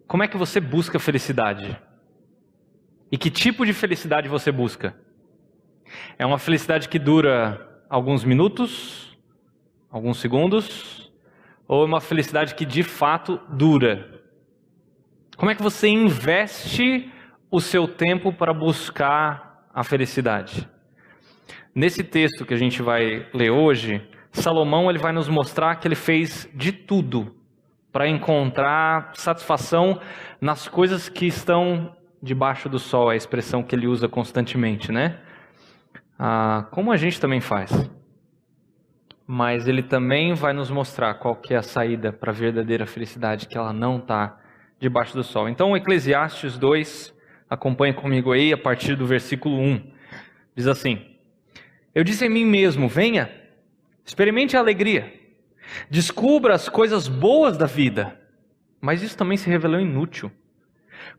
como é que você busca felicidade? E que tipo de felicidade você busca? É uma felicidade que dura alguns minutos, alguns segundos, ou é uma felicidade que de fato dura? Como é que você investe o seu tempo para buscar a felicidade? Nesse texto que a gente vai ler hoje, Salomão ele vai nos mostrar que ele fez de tudo para encontrar satisfação nas coisas que estão debaixo do sol, é a expressão que ele usa constantemente, né? Como a gente também faz. Mas ele também vai nos mostrar qual que é a saída para a verdadeira felicidade, que ela não está debaixo do sol. Então, Eclesiastes 2, acompanhe comigo aí, a partir do versículo 1. Diz assim: Eu disse em mim mesmo, venha, experimente a alegria, descubra as coisas boas da vida. Mas isso também se revelou inútil.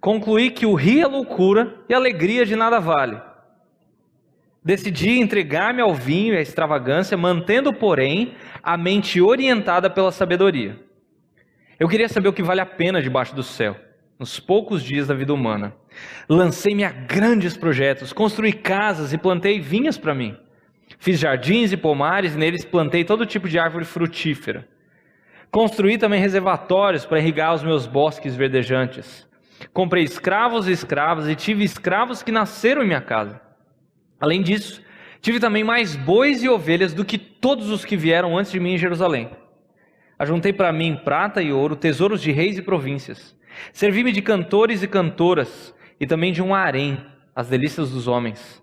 Concluí que o rio é loucura e a alegria de nada vale. Decidi entregar-me ao vinho e à extravagância, mantendo, porém, a mente orientada pela sabedoria. Eu queria saber o que vale a pena debaixo do céu, nos poucos dias da vida humana. Lancei-me a grandes projetos, construí casas e plantei vinhas para mim. Fiz jardins e pomares, e neles plantei todo tipo de árvore frutífera. Construí também reservatórios para irrigar os meus bosques verdejantes. Comprei escravos e escravas e tive escravos que nasceram em minha casa. Além disso, tive também mais bois e ovelhas do que todos os que vieram antes de mim em Jerusalém. Ajuntei para mim prata e ouro, tesouros de reis e províncias. Servi-me de cantores e cantoras e também de um harém, as delícias dos homens.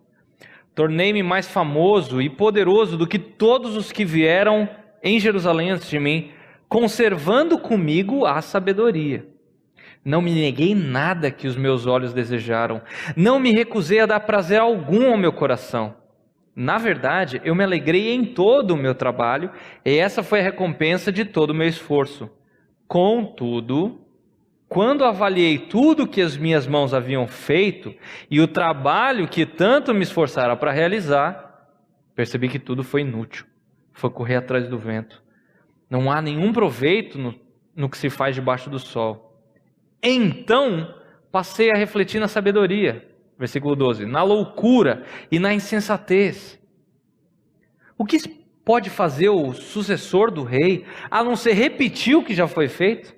Tornei-me mais famoso e poderoso do que todos os que vieram em Jerusalém antes de mim, conservando comigo a sabedoria. Não me neguei nada que os meus olhos desejaram. Não me recusei a dar prazer algum ao meu coração. Na verdade, eu me alegrei em todo o meu trabalho, e essa foi a recompensa de todo o meu esforço. Contudo, quando avaliei tudo que as minhas mãos haviam feito, e o trabalho que tanto me esforçara para realizar, percebi que tudo foi inútil. Foi correr atrás do vento. Não há nenhum proveito no que se faz debaixo do sol. Então passei a refletir na sabedoria, versículo 12, na loucura e na insensatez. O que pode fazer o sucessor do rei, a não ser repetir o que já foi feito?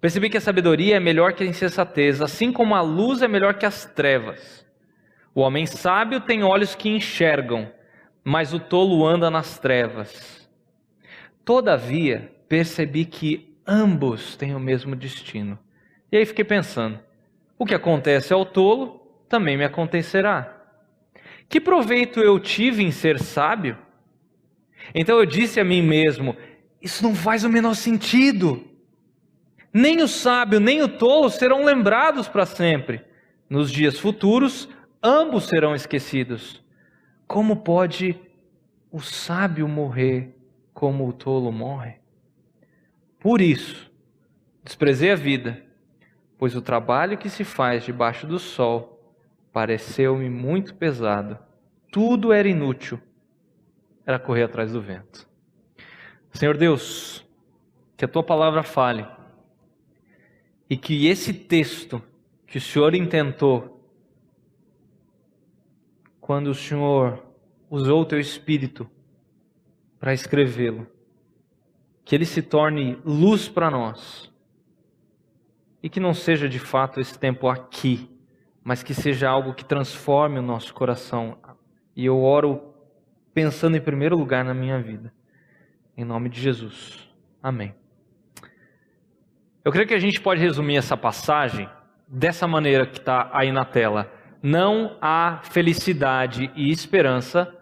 Percebi que a sabedoria é melhor que a insensatez, assim como a luz é melhor que as trevas. O homem sábio tem olhos que enxergam, mas o tolo anda nas trevas. Todavia, percebi que ambos têm o mesmo destino. E aí fiquei pensando, o que acontece ao tolo, também me acontecerá. Que proveito eu tive em ser sábio? Então eu disse a mim mesmo, isso não faz o menor sentido. Nem o sábio, nem o tolo serão lembrados para sempre. Nos dias futuros, ambos serão esquecidos. Como pode o sábio morrer como o tolo morre? Por isso, desprezei a vida, pois o trabalho que se faz debaixo do sol pareceu-me muito pesado. Tudo era inútil, era correr atrás do vento. Senhor Deus, que a Tua palavra fale, e que esse texto que o Senhor intentou, quando o Senhor usou o Teu Espírito para escrevê-lo, que ele se torne luz para nós, e que não seja de fato esse tempo aqui, mas que seja algo que transforme o nosso coração. E eu oro pensando em primeiro lugar na minha vida. Em nome de Jesus. Amém. Eu creio que a gente pode resumir essa passagem dessa maneira que está aí na tela. Não há felicidade e esperança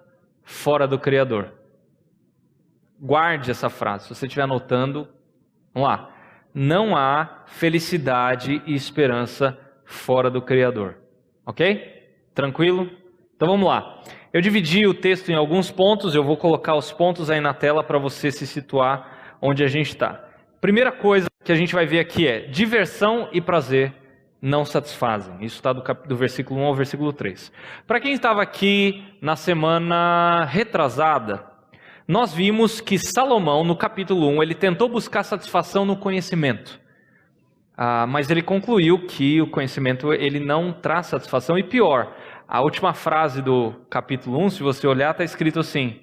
fora do Criador. Guarde essa frase. Se você estiver anotando, vamos lá. Não há felicidade e esperança fora do Criador. Ok? Tranquilo? Então vamos lá. Eu dividi o texto em alguns pontos, eu vou colocar os pontos aí na tela para você se situar onde a gente está. Primeira coisa que a gente vai ver aqui é: diversão e prazer não satisfazem. Isso está do versículo 1 ao versículo 3. Para quem estava aqui na semana retrasada, nós vimos que Salomão, no capítulo 1, ele tentou buscar satisfação no conhecimento. Mas ele concluiu que o conhecimento ele não traz satisfação, e pior, a última frase do capítulo 1, se você olhar, está escrito assim: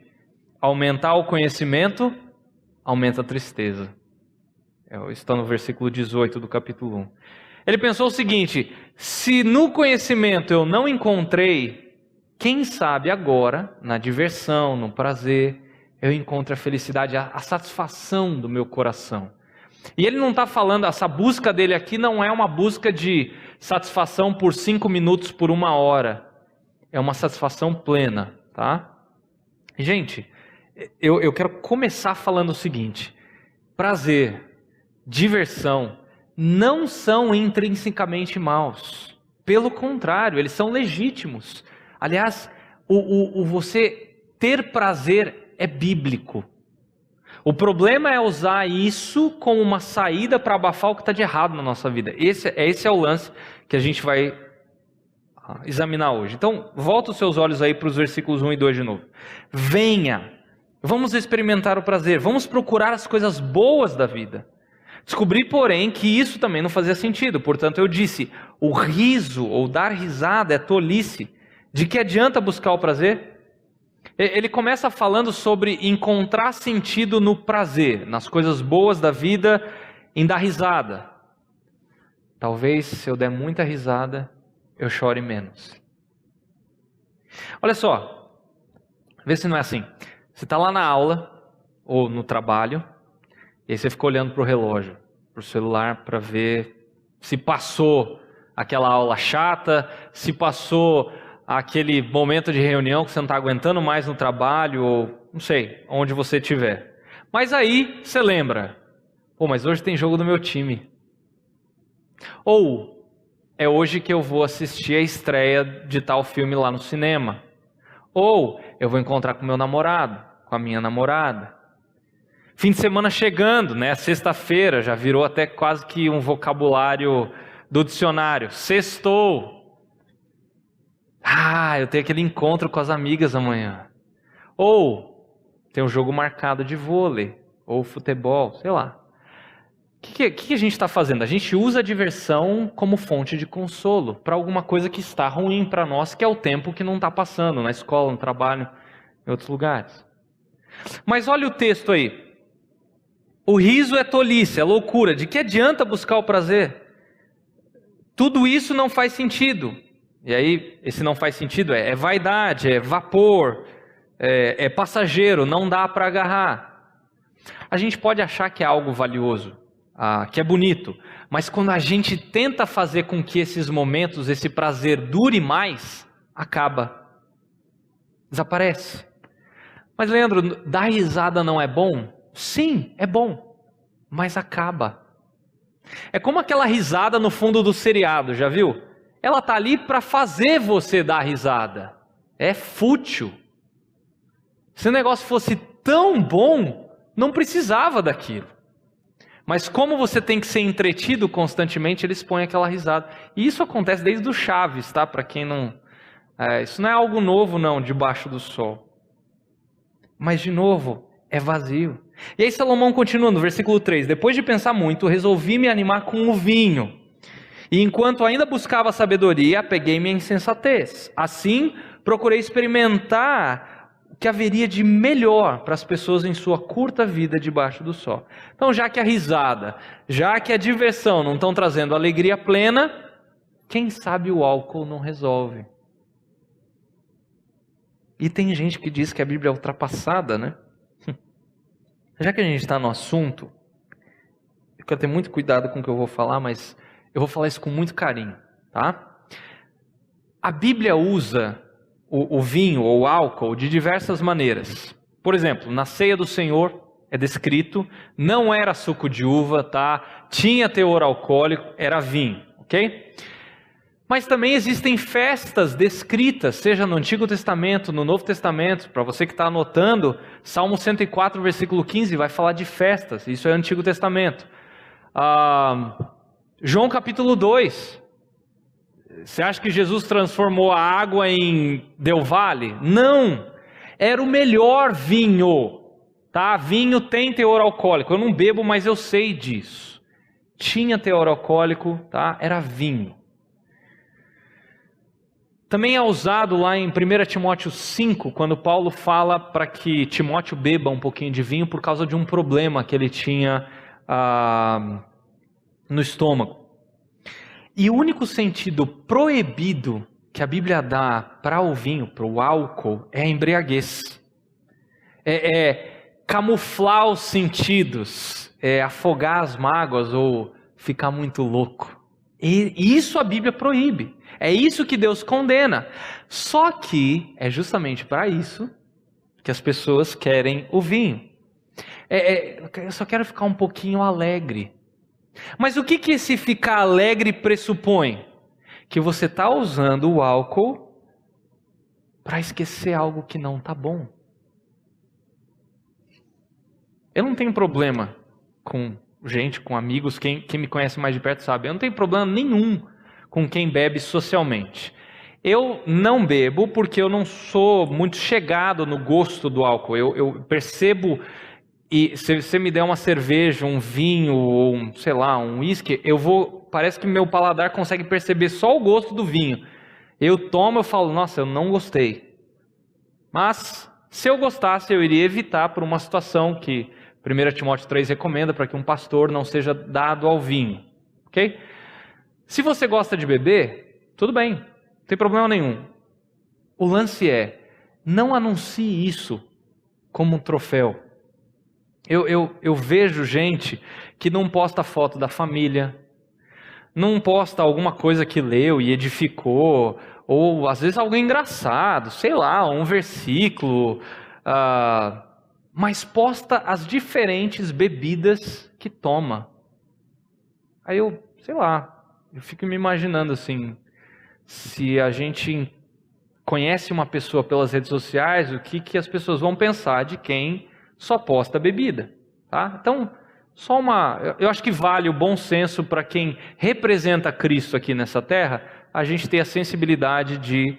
aumentar o conhecimento, aumenta a tristeza. Está no versículo 18 do capítulo 1. Ele pensou o seguinte: se no conhecimento eu não encontrei, quem sabe agora, na diversão, no prazer, eu encontro a felicidade, a satisfação do meu coração. E ele não está falando, essa busca dele aqui não é uma busca de satisfação por 5 minutos, por 1 hora. É uma satisfação plena, tá? Gente, eu quero começar falando o seguinte: prazer, diversão, não são intrinsecamente maus. Pelo contrário, eles são legítimos. Aliás, você ter prazer é bíblico. O problema é usar isso como uma saída para abafar o que está de errado na nossa vida. Esse é o lance que a gente vai examinar hoje. Então, volta os seus olhos aí para os versículos 1 e 2 de novo. Venha, vamos experimentar o prazer, vamos procurar as coisas boas da vida. Descobri, porém, que isso também não fazia sentido. Portanto, eu disse, o riso ou dar risada é tolice. De que adianta buscar o prazer? Ele começa falando sobre encontrar sentido no prazer, nas coisas boas da vida, em dar risada. Talvez, se eu der muita risada, eu chore menos. Olha só, vê se não é assim. Você está lá na aula, ou no trabalho, e aí você fica olhando para o relógio, para o celular, para ver se passou aquela aula chata, se passou aquele momento de reunião que você não está aguentando mais no trabalho, ou não sei, onde você estiver. Mas aí você lembra, mas hoje tem jogo do meu time. Ou, é hoje que eu vou assistir a estreia de tal filme lá no cinema. Ou, eu vou encontrar com meu namorado, com a minha namorada. Fim de semana chegando, né? Sexta-feira, já virou até quase que um vocabulário do dicionário. Sextou. Eu tenho aquele encontro com as amigas amanhã. Ou tem um jogo marcado de vôlei, ou futebol, sei lá. O que a gente está fazendo? A gente usa a diversão como fonte de consolo para alguma coisa que está ruim para nós, que é o tempo que não está passando na escola, no trabalho, em outros lugares. Mas olha o texto aí. O riso é tolice, é loucura. De que adianta buscar o prazer? Tudo isso não faz sentido. E aí, esse não faz sentido é vaidade, é vapor, é passageiro, não dá para agarrar. A gente pode achar que é algo valioso, que é bonito, mas quando a gente tenta fazer com que esses momentos, esse prazer dure mais, acaba, desaparece. Mas Leandro, dar risada não é bom? Sim, é bom, mas acaba. É como aquela risada no fundo do seriado, já viu? Ela está ali para fazer você dar risada. É fútil. Se o negócio fosse tão bom, não precisava daquilo. Mas como você tem que ser entretido constantemente, eles põem aquela risada. E isso acontece desde o Chaves, tá? Para quem não... isso não é algo novo, não, debaixo do sol. Mas, de novo, é vazio. E aí Salomão continua no versículo 3. Depois de pensar muito, resolvi me animar com o vinho. E enquanto ainda buscava sabedoria, apeguei-me à insensatez. Assim, procurei experimentar o que haveria de melhor para as pessoas em sua curta vida debaixo do sol. Então, já que a risada, já que a diversão não estão trazendo alegria plena, quem sabe o álcool não resolve. E tem gente que diz que a Bíblia é ultrapassada, né? Já que a gente está no assunto, eu quero ter muito cuidado com o que eu vou falar, mas eu vou falar isso com muito carinho, tá? A Bíblia usa o vinho ou o álcool de diversas maneiras. Por exemplo, na ceia do Senhor é descrito, não era suco de uva, tá? Tinha teor alcoólico, era vinho, ok? Mas também existem festas descritas, seja no Antigo Testamento, no Novo Testamento. Para você que está anotando, Salmo 104, versículo 15, vai falar de festas, isso é Antigo Testamento. João capítulo 2, você acha que Jesus transformou a água em Del Valle? Não, era o melhor vinho, tá? Vinho tem teor alcoólico, eu não bebo, mas eu sei disso. tinha teor alcoólico, tá? Era vinho. Também é usado lá em 1 Timóteo 5, quando Paulo fala para que Timóteo beba um pouquinho de vinho por causa de um problema que ele tinha no estômago. E o único sentido proibido que a Bíblia dá para o vinho, para o álcool, é a embriaguez. É camuflar os sentidos, é afogar as mágoas ou ficar muito louco. E isso a Bíblia proíbe. É isso que Deus condena. Só que é justamente para isso que as pessoas querem o vinho. Eu só quero ficar um pouquinho alegre. Mas o que esse ficar alegre pressupõe? Que você está usando o álcool para esquecer algo que não está bom. Eu não tenho problema com gente, com amigos, quem me conhece mais de perto sabe. Eu não tenho problema nenhum com quem bebe socialmente. Eu não bebo porque eu não sou muito chegado no gosto do álcool. Eu percebo, e se você me der uma cerveja, um vinho, ou um uísque, parece que meu paladar consegue perceber só o gosto do vinho. Eu tomo, eu falo, nossa, eu não gostei. Mas, se eu gostasse, eu iria evitar por uma situação que 1 Timóteo 3 recomenda, para que um pastor não seja dado ao vinho. Ok? Se você gosta de beber, tudo bem, não tem problema nenhum. O lance é, não anuncie isso como um troféu. Eu vejo gente que não posta foto da família, não posta alguma coisa que leu e edificou, ou às vezes algo engraçado, um versículo, mas posta as diferentes bebidas que toma. Aí eu fico me imaginando assim, se a gente conhece uma pessoa pelas redes sociais, o que as pessoas vão pensar de quem só posta bebida, tá? Então, eu acho que vale o bom senso para quem representa Cristo aqui nessa terra, a gente ter a sensibilidade de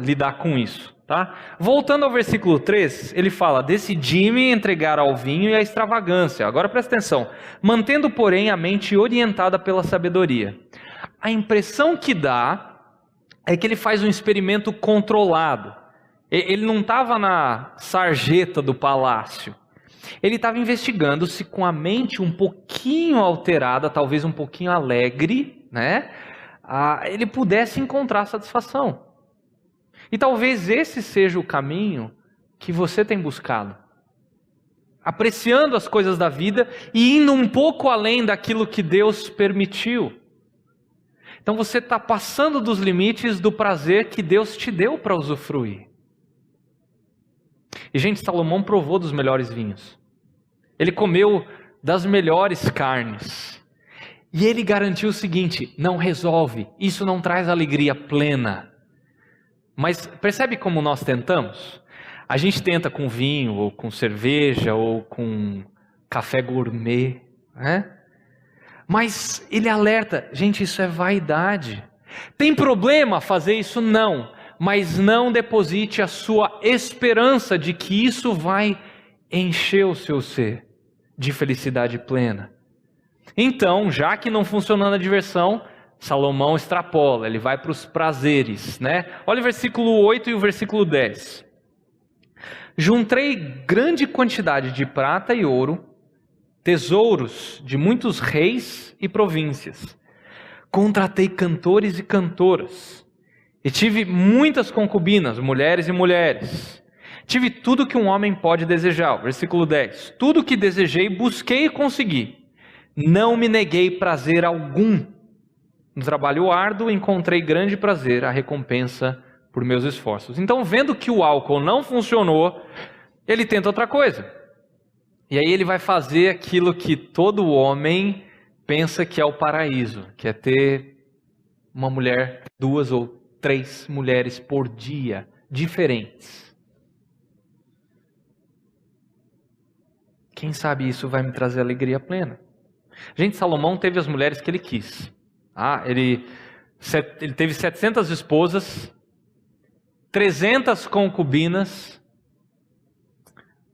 lidar com isso, tá? Voltando ao versículo 3, ele fala, decidi-me entregar ao vinho e à extravagância. Agora presta atenção, mantendo porém a mente orientada pela sabedoria. A impressão que dá é que ele faz um experimento controlado. Ele não estava na sarjeta do palácio. Ele estava investigando se com a mente um pouquinho alterada, talvez um pouquinho alegre, né, ele pudesse encontrar satisfação. E talvez esse seja o caminho que você tem buscado. Apreciando as coisas da vida e indo um pouco além daquilo que Deus permitiu. Então você está passando dos limites do prazer que Deus te deu para usufruir. E gente, Salomão provou dos melhores vinhos. Ele comeu das melhores carnes. E ele garantiu o seguinte, não resolve, isso não traz alegria plena. Mas percebe como nós tentamos? A gente tenta com vinho, ou com cerveja, ou com café gourmet, né? Mas ele alerta, gente, isso é vaidade. Tem problema fazer isso? Não. Mas não deposite a sua esperança de que isso vai encher o seu ser de felicidade plena. Então, já que não funcionou na diversão, Salomão extrapola, ele vai para os prazeres, né? Olha o versículo 8 e o versículo 10. Juntei grande quantidade de prata e ouro, tesouros de muitos reis e províncias. Contratei cantores e cantoras, e tive muitas concubinas, mulheres e mulheres. Tive tudo que um homem pode desejar. Versículo 10. Tudo o que desejei, busquei e consegui. Não me neguei prazer algum. No trabalho árduo, encontrei grande prazer, a recompensa por meus esforços. Então, vendo que o álcool não funcionou, ele tenta outra coisa. E aí ele vai fazer aquilo que todo homem pensa que é o paraíso, que é ter uma mulher, 2 ou 3 mulheres por dia, diferentes. Quem sabe isso vai me trazer alegria plena? Gente, Salomão teve as mulheres que ele quis. Ele teve 700 esposas, 300 concubinas,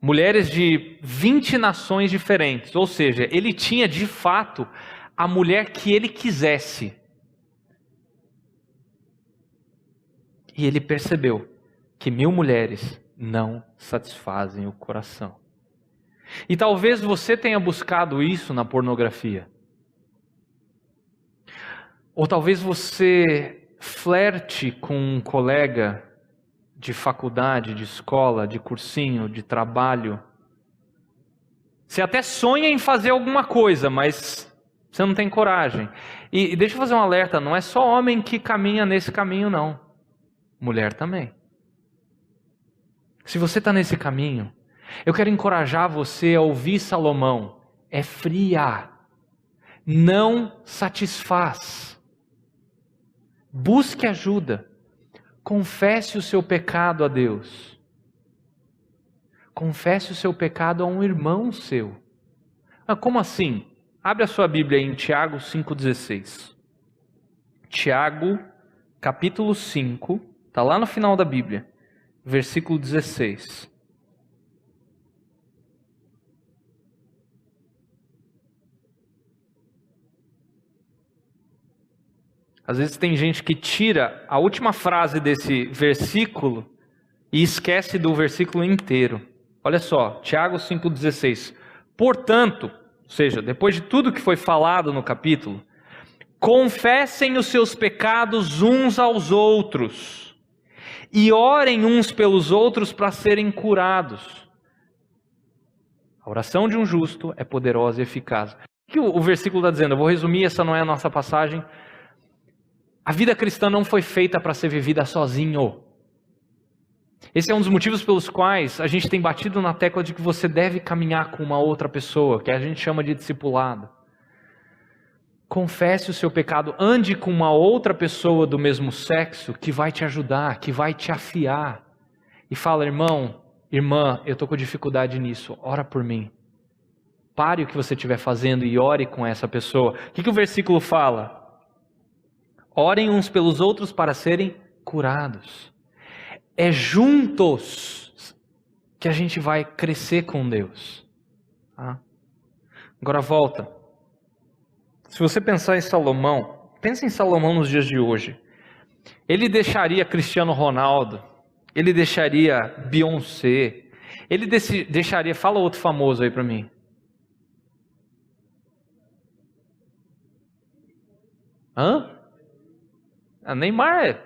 mulheres de 20 nações diferentes. Ou seja, ele tinha de fato a mulher que ele quisesse. E ele percebeu que 1000 mulheres não satisfazem o coração. E talvez você tenha buscado isso na pornografia. Ou talvez você flerte com um colega de faculdade, de escola, de cursinho, de trabalho. Você até sonha em fazer alguma coisa, mas você não tem coragem. E deixa eu fazer um alerta, não é só homem que caminha nesse caminho, não. Mulher também. Se você está nesse caminho, eu quero encorajar você a ouvir Salomão. É fria. Não satisfaz. Busque ajuda. Confesse o seu pecado a Deus. Confesse o seu pecado a um irmão seu. Ah, como assim? Abre a sua Bíblia em Tiago 5,16. Tiago, capítulo 5, está lá no final da Bíblia, versículo 16. Às vezes tem gente que tira a última frase desse versículo e esquece do versículo inteiro. Olha só, Tiago 5,16. Portanto, ou seja, depois de tudo que foi falado no capítulo, confessem os seus pecados uns aos outros e orem uns pelos outros para serem curados. A oração de um justo é poderosa e eficaz. O que o versículo está dizendo? Eu vou resumir, essa não é a nossa passagem. A vida cristã não foi feita para ser vivida sozinho. Esse é um dos motivos pelos quais a gente tem batido na tecla de que você deve caminhar com uma outra pessoa, que a gente chama de discipulado. Confesse o seu pecado, ande com uma outra pessoa do mesmo sexo que vai te ajudar, que vai te afiar. E fala, irmão, irmã, eu estou com dificuldade nisso, ora por mim. Pare o que você estiver fazendo e ore com essa pessoa. O que o versículo fala? Orem uns pelos outros para serem curados. É juntos que a gente vai crescer com Deus. Tá? Agora volta. Se você pensar em Salomão, pensa em Salomão nos dias de hoje. Ele deixaria Cristiano Ronaldo, ele deixaria Beyoncé, ele deixaria, fala outro famoso aí para mim. Hã? Neymar é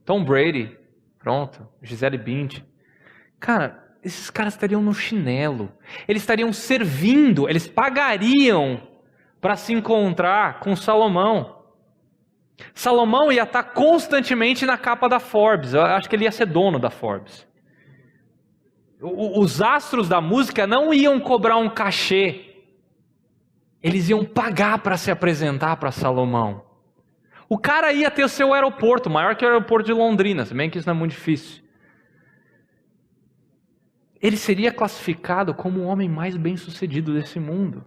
Tom Brady, pronto, Gisele Bündchen. Cara, esses caras estariam no chinelo, eles estariam servindo, eles pagariam para se encontrar com Salomão. Salomão ia estar constantemente na capa da Forbes, eu acho que ele ia ser dono da Forbes. Os astros da música não iam cobrar um cachê, eles iam pagar para se apresentar para Salomão. O cara ia ter o seu aeroporto, maior que o aeroporto de Londrina, se bem que isso não é muito difícil. Ele seria classificado como o homem mais bem-sucedido desse mundo.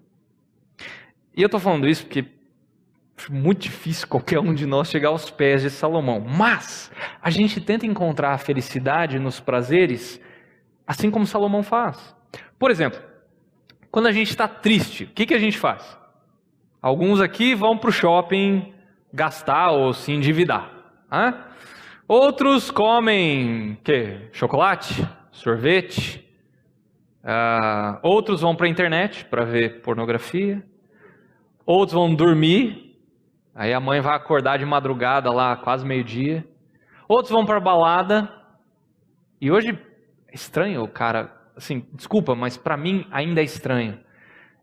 E eu estou falando isso porque é muito difícil qualquer um de nós chegar aos pés de Salomão. Mas a gente tenta encontrar a felicidade nos prazeres, assim como Salomão faz. Por exemplo, quando a gente está triste, o que a gente faz? Alguns aqui vão para o shopping gastar ou se endividar. Hein? Outros comem chocolate, sorvete. Outros vão para a internet para ver pornografia. Outros vão dormir. Aí a mãe vai acordar de madrugada lá, quase meio-dia. Outros vão para a balada. E hoje é estranho, cara. Assim, desculpa, mas para mim ainda é estranho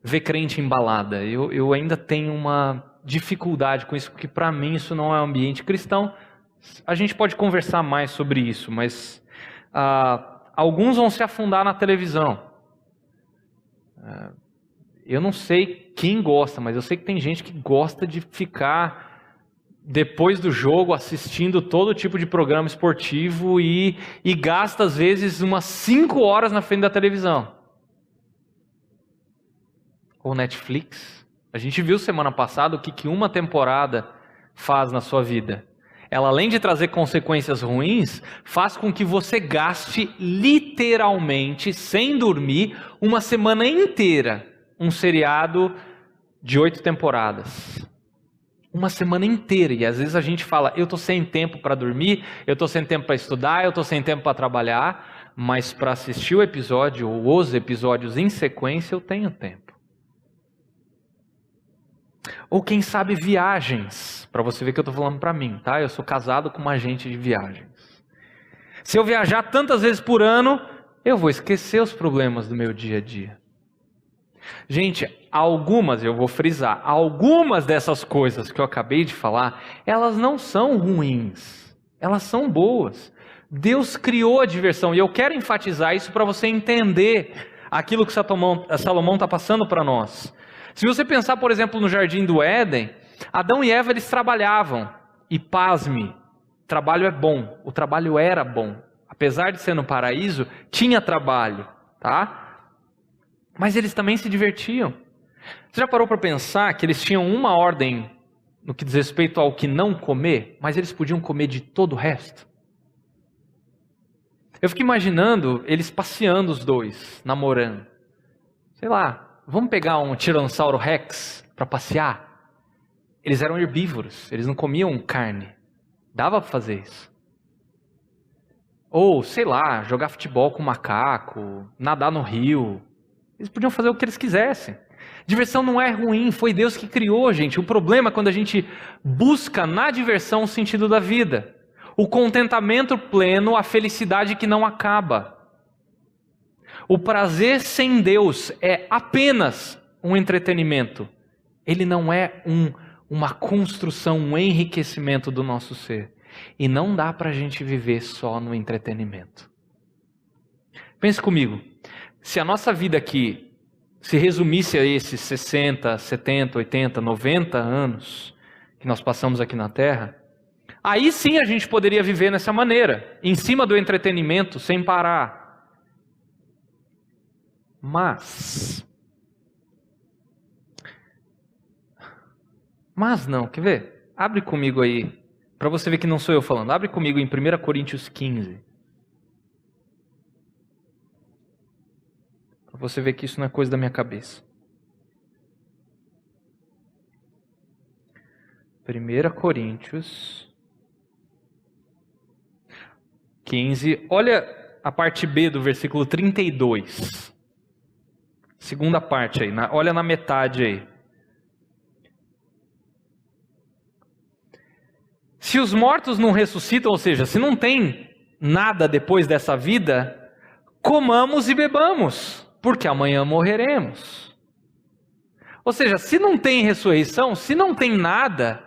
ver crente em balada. Eu ainda tenho uma dificuldade com isso, porque para mim isso não é um ambiente cristão. A gente pode conversar mais sobre isso, mas alguns vão se afundar na televisão. Eu não sei quem gosta, mas eu sei que tem gente que gosta de ficar depois do jogo assistindo todo tipo de programa esportivo e gasta às vezes umas 5 horas na frente da televisão. Ou Netflix. A gente viu semana passada o que uma temporada faz na sua vida. Ela, além de trazer consequências ruins, faz com que você gaste literalmente, sem dormir, uma semana inteira. Um seriado de 8 temporadas. Uma semana inteira. E às vezes a gente fala, eu estou sem tempo para dormir, eu estou sem tempo para estudar, eu estou sem tempo para trabalhar, mas para assistir o episódio ou os episódios em sequência eu tenho tempo. Ou quem sabe viagens, para você ver que eu estou falando para mim, tá? Eu sou casado com uma agente de viagens. Se eu viajar tantas vezes por ano, eu vou esquecer os problemas do meu dia a dia. Gente, eu vou frisar, algumas dessas coisas que eu acabei de falar, elas não são ruins, elas são boas. Deus criou a diversão, e eu quero enfatizar isso para você entender aquilo que Salomão está passando para nós. Se você pensar, por exemplo, no Jardim do Éden, Adão e Eva, eles trabalhavam, e pasme, trabalho é bom, o trabalho era bom. Apesar de ser no paraíso, tinha trabalho, tá? Mas eles também se divertiam. Você já parou para pensar que eles tinham uma ordem no que diz respeito ao que não comer, mas eles podiam comer de todo o resto? Eu fico imaginando eles passeando os dois, namorando. Sei lá, vamos pegar um Tiranossauro Rex para passear? Eles eram herbívoros, eles não comiam carne. Dava para fazer isso. Ou, sei lá, jogar futebol com macaco, nadar no rio. Eles podiam fazer o que eles quisessem. Diversão não é ruim, foi Deus que criou, gente. O problema é quando a gente busca na diversão o sentido da vida. O contentamento pleno, a felicidade que não acaba. O prazer sem Deus é apenas um entretenimento. Ele não é uma construção, um enriquecimento do nosso ser. E não dá para a gente viver só no entretenimento. Pense comigo, se a nossa vida aqui se resumisse a esses 60, 70, 80, 90 anos que nós passamos aqui na Terra, aí sim a gente poderia viver nessa maneira, em cima do entretenimento, sem parar. Mas não, quer ver? Abre comigo aí, para você ver que não sou eu falando. Abre comigo em 1 Coríntios 15. Para você ver que isso não é coisa da minha cabeça. 1 Coríntios 15. Olha a parte B do versículo 32. Segunda parte aí. Olha na metade aí. Se os mortos não ressuscitam, ou seja, se não tem nada depois dessa vida, comamos e bebamos, porque amanhã morreremos. Ou seja, se não tem ressurreição, se não tem nada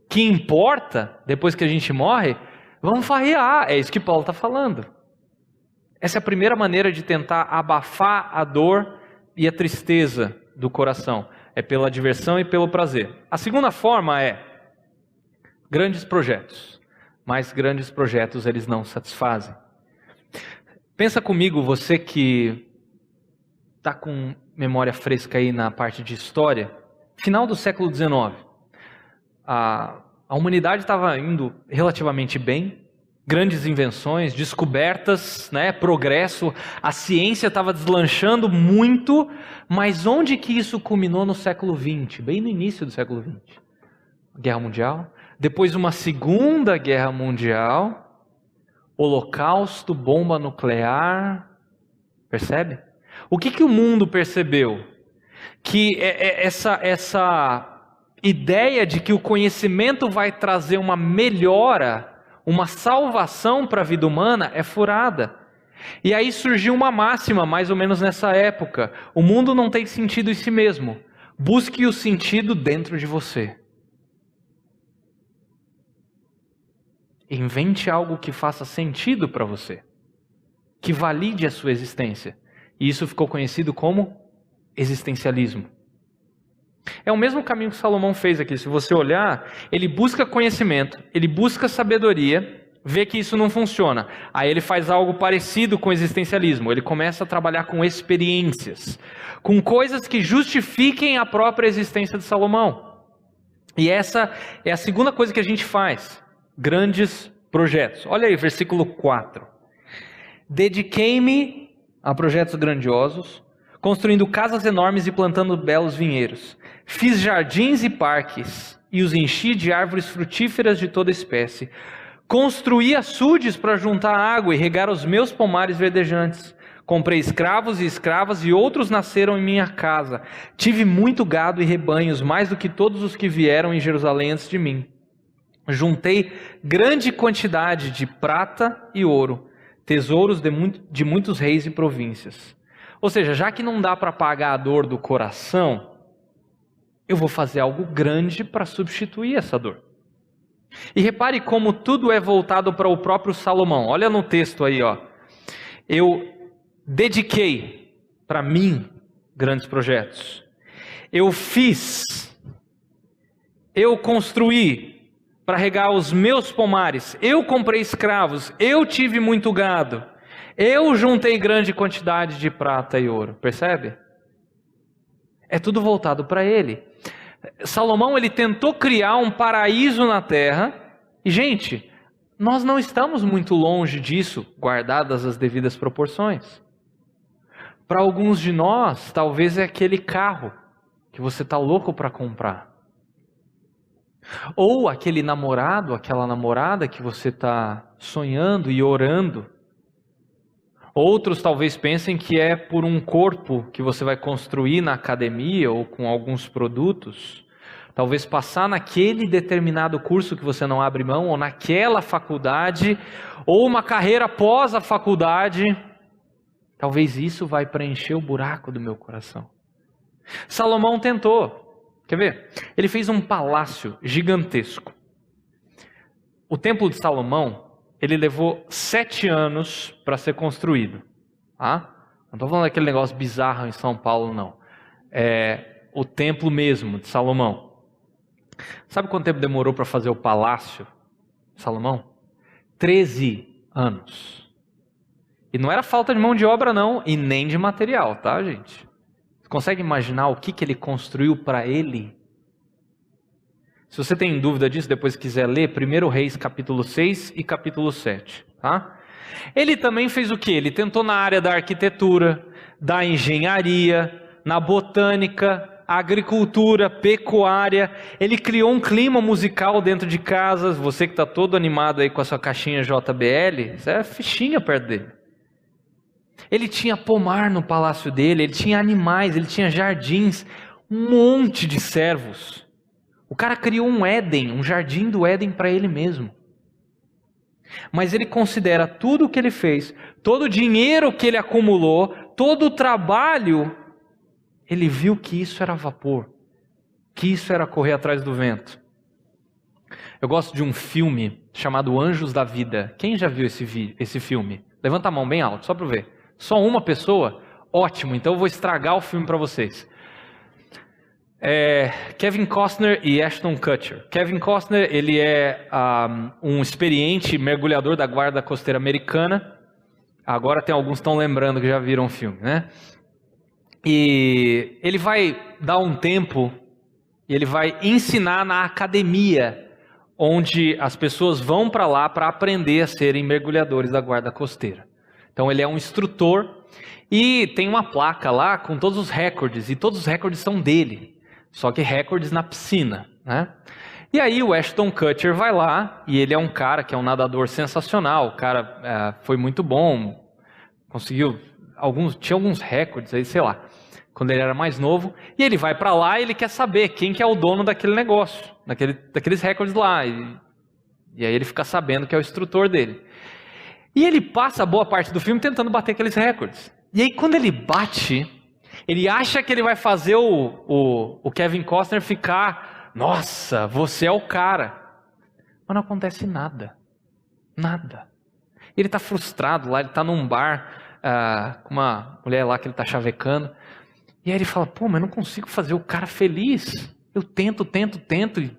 que importa depois que a gente morre, vamos farrear. É isso que Paulo está falando. Essa é a primeira maneira de tentar abafar a dor e a tristeza do coração. É pela diversão e pelo prazer. A segunda forma é grandes projetos, mas grandes projetos eles não satisfazem. Pensa comigo, você que está com memória fresca aí na parte de história, final do século XIX, a humanidade estava indo relativamente bem, grandes invenções, descobertas, né, progresso, a ciência estava deslanchando muito, mas onde que isso culminou no século XX, bem no início do século XX? Guerra Mundial. Depois uma Segunda Guerra Mundial, Holocausto, bomba nuclear, percebe? O que o mundo percebeu? Que essa ideia de que o conhecimento vai trazer uma melhora, uma salvação para a vida humana é furada. E aí surgiu uma máxima, mais ou menos nessa época: o mundo não tem sentido em si mesmo, busque o sentido dentro de você. Invente algo que faça sentido para você, que valide a sua existência. E isso ficou conhecido como existencialismo. É o mesmo caminho que Salomão fez aqui. Se você olhar, ele busca conhecimento, ele busca sabedoria, vê que isso não funciona. Aí ele faz algo parecido com existencialismo. Ele começa a trabalhar com experiências, com coisas que justifiquem a própria existência de Salomão. E essa é a segunda coisa que a gente faz. Grandes projetos. Olha aí, versículo 4. Dediquei-me a projetos grandiosos, construindo casas enormes e plantando belos vinheiros. Fiz jardins e parques e os enchi de árvores frutíferas de toda espécie. Construí açudes para juntar água e regar os meus pomares verdejantes. Comprei escravos e escravas e outros nasceram em minha casa. Tive muito gado e rebanhos, mais do que todos os que vieram em Jerusalém antes de mim. Juntei grande quantidade de prata e ouro, tesouros de muitos reis e províncias. Ou seja, já que não dá para pagar a dor do coração, eu vou fazer algo grande para substituir essa dor. E repare como tudo é voltado para o próprio Salomão. Olha no texto aí, ó. Eu dediquei para mim grandes projetos. Eu fiz, eu construí para regar os meus pomares. Eu comprei escravos, eu tive muito gado. Eu juntei grande quantidade de prata e ouro. Percebe? É tudo voltado para ele. Salomão, ele tentou criar um paraíso na terra. E, gente, nós não estamos muito longe disso, guardadas as devidas proporções. Para alguns de nós, talvez é aquele carro que você está louco para comprar. Ou aquele namorado, aquela namorada que você está sonhando e orando. Outros talvez pensem que é por um corpo que você vai construir na academia ou com alguns produtos. Talvez passar naquele determinado curso que você não abre mão, ou naquela faculdade, ou uma carreira após a faculdade. Talvez isso vai preencher o buraco do meu coração. Salomão tentou. Quer ver? Ele fez um palácio gigantesco. O templo de Salomão, ele levou 7 anos para ser construído. Tá? Não estou falando daquele negócio bizarro em São Paulo, não. É o templo mesmo de Salomão. Sabe quanto tempo demorou para fazer o palácio de Salomão? 13 anos. E não era falta de mão de obra, não, e nem de material, tá, gente? Você consegue imaginar o que ele construiu para ele? Se você tem dúvida disso, depois quiser ler, 1 Reis capítulo 6 e capítulo 7, tá? Ele também fez o quê? Ele tentou na área da arquitetura, da engenharia, na botânica, agricultura, pecuária. Ele criou um clima musical dentro de casas. Você que está todo animado aí com a sua caixinha JBL, isso é fichinha perto dele. Ele tinha pomar no palácio dele, ele tinha animais, ele tinha jardins, um monte de servos. O cara criou um Éden, um jardim do Éden para ele mesmo. Mas ele considera tudo o que ele fez, todo o dinheiro que ele acumulou, todo o trabalho, ele viu que isso era vapor, que isso era correr atrás do vento. Eu gosto de um filme chamado Anjos da Vida. Quem já viu esse filme? Levanta a mão bem alto, só para ver. Só uma pessoa? Ótimo, então eu vou estragar o filme para vocês. Kevin Costner e Ashton Kutcher. Kevin Costner, ele é um experiente mergulhador da Guarda Costeira Americana. Agora tem alguns que estão lembrando que já viram o filme, né? E ele vai dar um tempo e ele vai ensinar na academia, onde as pessoas vão para lá para aprender a serem mergulhadores da Guarda Costeira. Então ele é um instrutor e tem uma placa lá com todos os recordes, e todos os recordes são dele, só que recordes na piscina, né? E aí o Ashton Kutcher vai lá, e ele é um cara que é um nadador sensacional, o cara foi muito bom, conseguiu, tinha alguns recordes aí, sei lá, quando ele era mais novo, e ele vai para lá e ele quer saber quem que é o dono daquele negócio, daqueles recordes lá, e aí ele fica sabendo que é o instrutor dele. E ele passa boa parte do filme tentando bater aqueles recordes. E aí quando ele bate, ele acha que ele vai fazer o Kevin Costner ficar, nossa, você é o cara. Mas não acontece nada. Nada. Ele está frustrado lá, ele está num bar com uma mulher lá que ele está chavecando. E aí ele fala, pô, mas eu não consigo fazer o cara feliz. Eu tento, e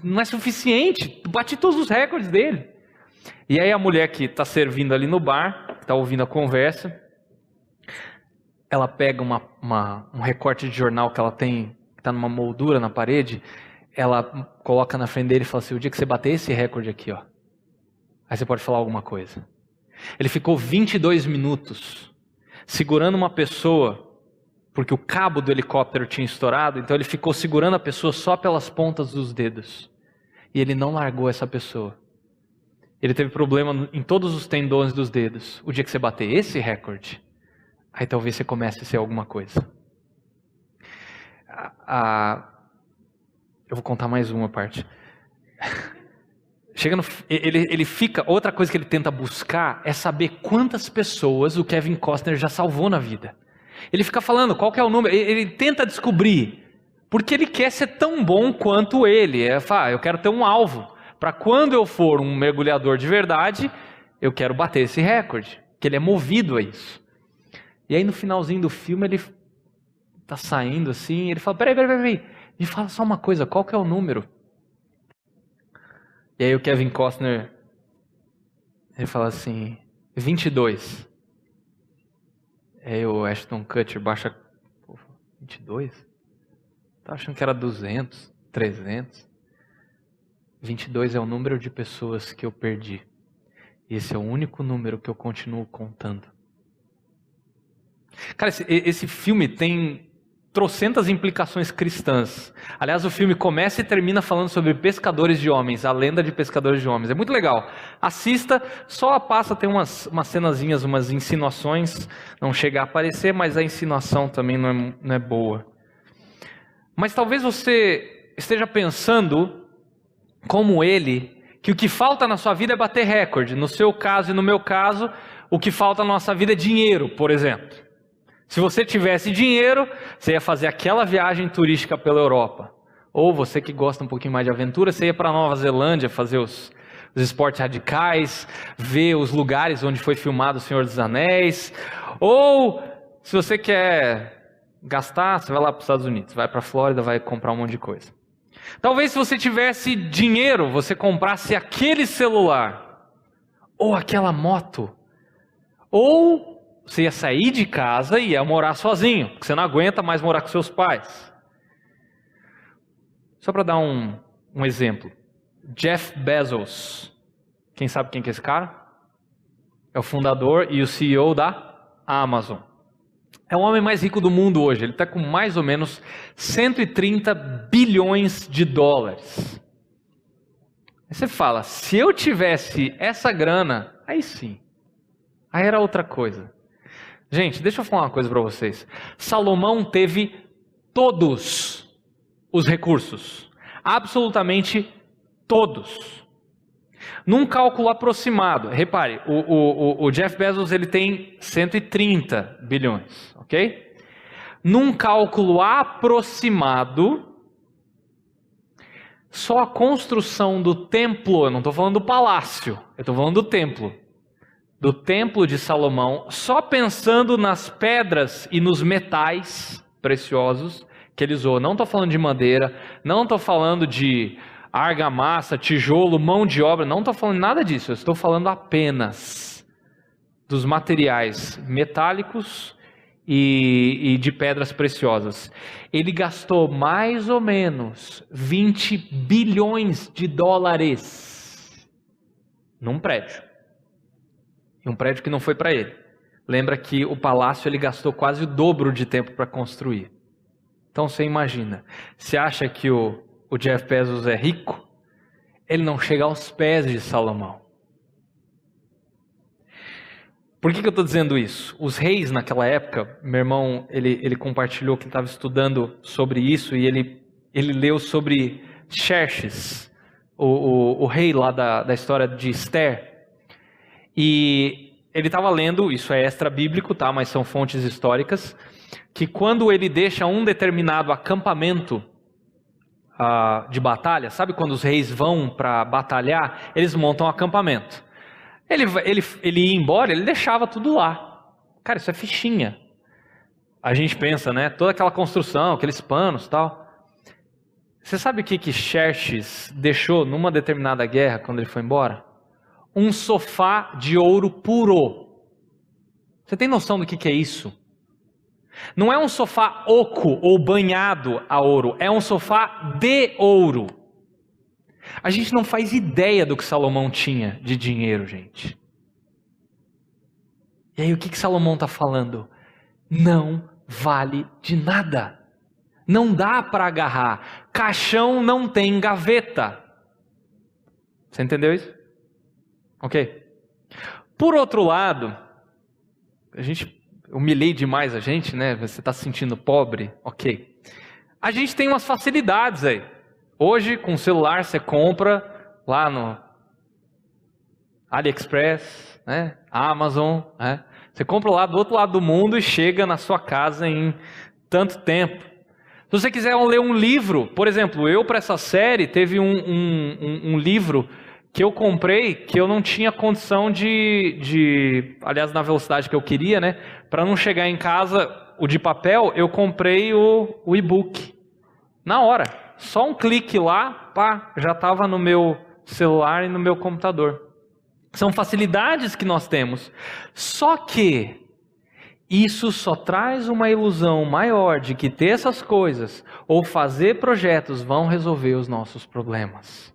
não é suficiente. Bati todos os recordes dele. E aí a mulher que está servindo ali no bar, que está ouvindo a conversa, ela pega um recorte de jornal que ela tem, que está numa moldura na parede, ela coloca na frente dele e fala assim, o dia que você bater esse recorde aqui, ó, aí você pode falar alguma coisa. Ele ficou 22 minutos segurando uma pessoa porque o cabo do helicóptero tinha estourado, então ele ficou segurando a pessoa só pelas pontas dos dedos. E ele não largou essa pessoa. Ele teve problema em todos os tendões dos dedos. O dia que você bater esse recorde, aí talvez você comece a ser alguma coisa. Eu vou contar mais uma parte. Ele fica. Outra coisa que ele tenta buscar é saber quantas pessoas o Kevin Costner já salvou na vida. Ele fica falando qual que é o número. Ele tenta descobrir, porque ele quer ser tão bom quanto ele. Eu quero ter um alvo. Para quando eu for um mergulhador de verdade, eu quero bater esse recorde. Que ele é movido a isso. E aí no finalzinho do filme ele tá saindo assim. Ele fala: peraí. Me fala só uma coisa, qual que é o número? E aí o Kevin Costner, ele fala assim, 22. Aí o Ashton Kutcher baixa, 22? Tava achando que era 200, 300. 22 é o número de pessoas que eu perdi. E esse é o único número que eu continuo contando. Cara, esse filme tem trocentas implicações cristãs. Aliás, o filme começa e termina falando sobre pescadores de homens, a lenda de pescadores de homens. É muito legal. Assista, só passa, tem umas cenazinhas, umas insinuações, não chega a aparecer, mas a insinuação também não é boa. Mas talvez você esteja pensando, como ele, que o que falta na sua vida é bater recorde. No seu caso e no meu caso, o que falta na nossa vida é dinheiro, por exemplo. Se você tivesse dinheiro, você ia fazer aquela viagem turística pela Europa. Ou você que gosta um pouquinho mais de aventura, você ia para Nova Zelândia fazer os esportes radicais, ver os lugares onde foi filmado O Senhor dos Anéis. Ou, se você quer gastar, você vai lá para os Estados Unidos, vai para a Flórida, vai comprar um monte de coisa. Talvez se você tivesse dinheiro, você comprasse aquele celular, ou aquela moto, ou você ia sair de casa e ia morar sozinho, porque você não aguenta mais morar com seus pais. Só para dar um exemplo. Jeff Bezos. Quem sabe quem que é esse cara? É o fundador e o CEO da Amazon. É o homem mais rico do mundo hoje. Ele está com mais ou menos 130 bilhões de dólares. Aí você fala, se eu tivesse essa grana, aí sim. Aí era outra coisa. Gente, deixa eu falar uma coisa para vocês. Salomão teve todos os recursos. Absolutamente todos. Num cálculo aproximado. Repare, o Jeff Bezos ele tem 130 bilhões, ok? Num cálculo aproximado, só a construção do templo, eu não estou falando do palácio, eu estou falando do templo de Salomão, só pensando nas pedras e nos metais preciosos que ele usou. Não estou falando de madeira, não estou falando de argamassa, tijolo, mão de obra, não estou falando nada disso. Eu estou falando apenas dos materiais metálicos e de pedras preciosas. Ele gastou mais ou menos 20 bilhões de dólares num prédio. E um prédio que não foi para ele. Lembra que o palácio ele gastou quase o dobro de tempo para construir. Então você imagina, você acha que o Jeff Bezos é rico? Ele não chega aos pés de Salomão. Por que eu estou dizendo isso? Os reis naquela época, meu irmão, ele compartilhou que ele estava estudando sobre isso e ele leu sobre Xerxes, o rei lá da história de Esther. E ele estava lendo, isso é extra bíblico, tá? Mas são fontes históricas, que quando ele deixa um determinado acampamento de batalha, sabe quando os reis vão para batalhar, eles montam um acampamento. Ele ia embora, ele deixava tudo lá. Cara, isso é fichinha. A gente pensa, né? Toda aquela construção, aqueles panos e tal. Você sabe o que Xerxes deixou numa determinada guerra quando ele foi embora? Um sofá de ouro puro. Você tem noção do que é isso? Não é um sofá oco ou banhado a ouro, é um sofá de ouro. A gente não faz ideia do que Salomão tinha de dinheiro, gente. E aí o que Salomão está falando? Não vale de nada. Não dá para agarrar. Caixão não tem gaveta. Você entendeu isso? Ok. Por outro lado, eu humilhei demais a gente, né? Você está se sentindo pobre? Ok. A gente tem umas facilidades aí. Hoje, com o celular, você compra lá no AliExpress, né? Amazon, né? Você compra lá do outro lado do mundo e chega na sua casa em tanto tempo. Se você quiser ler um livro, por exemplo, eu para essa série teve um livro que eu comprei que eu não tinha condição aliás, na velocidade que eu queria, né? Para não chegar em casa, o de papel, eu comprei o e-book. Na hora. Só um clique lá, pá, já estava no meu celular e no meu computador. São facilidades que nós temos. Só que isso só traz uma ilusão maior de que ter essas coisas ou fazer projetos vão resolver os nossos problemas.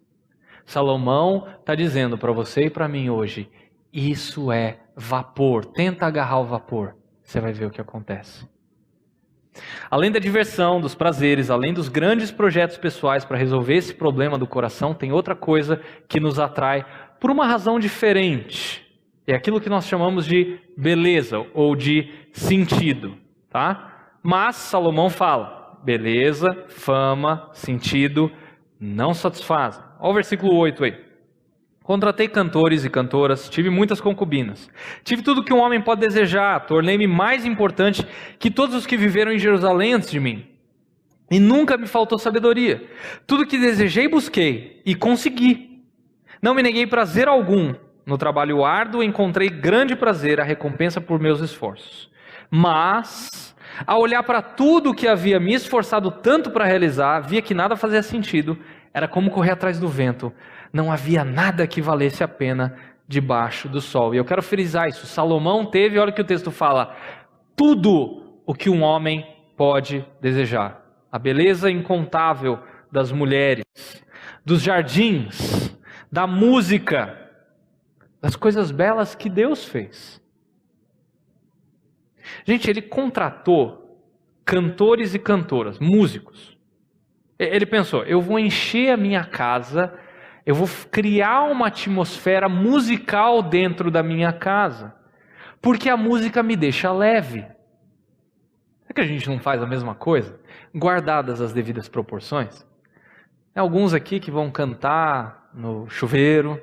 Salomão está dizendo para você e para mim hoje, isso é vapor. Tenta agarrar o vapor, você vai ver o que acontece. Além da diversão, dos prazeres, além dos grandes projetos pessoais para resolver esse problema do coração, tem outra coisa que nos atrai por uma razão diferente. É aquilo que nós chamamos de beleza ou de sentido, tá? Mas Salomão fala, beleza, fama, sentido, não satisfazem. Olha o versículo 8 aí. Contratei cantores e cantoras, tive muitas concubinas. Tive tudo que um homem pode desejar, tornei-me mais importante que todos os que viveram em Jerusalém antes de mim. E nunca me faltou sabedoria. Tudo que desejei busquei e consegui. Não me neguei prazer algum. No trabalho árduo encontrei grande prazer, a recompensa por meus esforços. Mas, ao olhar para tudo que havia me esforçado tanto para realizar, via que nada fazia sentido. Era como correr atrás do vento. Não havia nada que valesse a pena debaixo do sol. E eu quero frisar isso. Salomão teve, olha o que o texto fala, tudo o que um homem pode desejar. A beleza incontável das mulheres, dos jardins, da música, das coisas belas que Deus fez. Gente, ele contratou cantores e cantoras, músicos. Ele pensou, eu vou encher a minha casa, eu vou criar uma atmosfera musical dentro da minha casa, porque a música me deixa leve. Será que a gente não faz a mesma coisa? Guardadas as devidas proporções? Tem alguns aqui que vão cantar no chuveiro,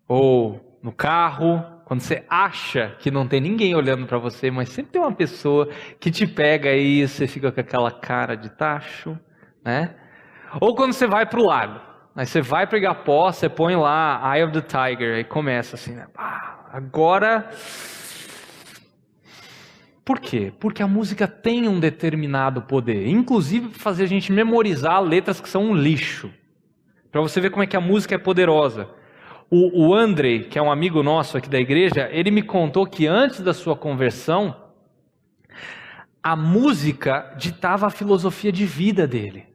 ou no carro, quando você acha que não tem ninguém olhando para você, mas sempre tem uma pessoa que te pega aí e você fica com aquela cara de tacho, né? Ou quando você vai para o lago, aí você vai para Igapó, você põe lá Eye of the Tiger, aí começa assim, né? Agora... Por quê? Porque a música tem um determinado poder, inclusive fazer a gente memorizar letras que são um lixo, para você ver como é que a música é poderosa. O Andrei, que é um amigo nosso aqui da igreja, ele me contou que antes da sua conversão, a música ditava a filosofia de vida dele.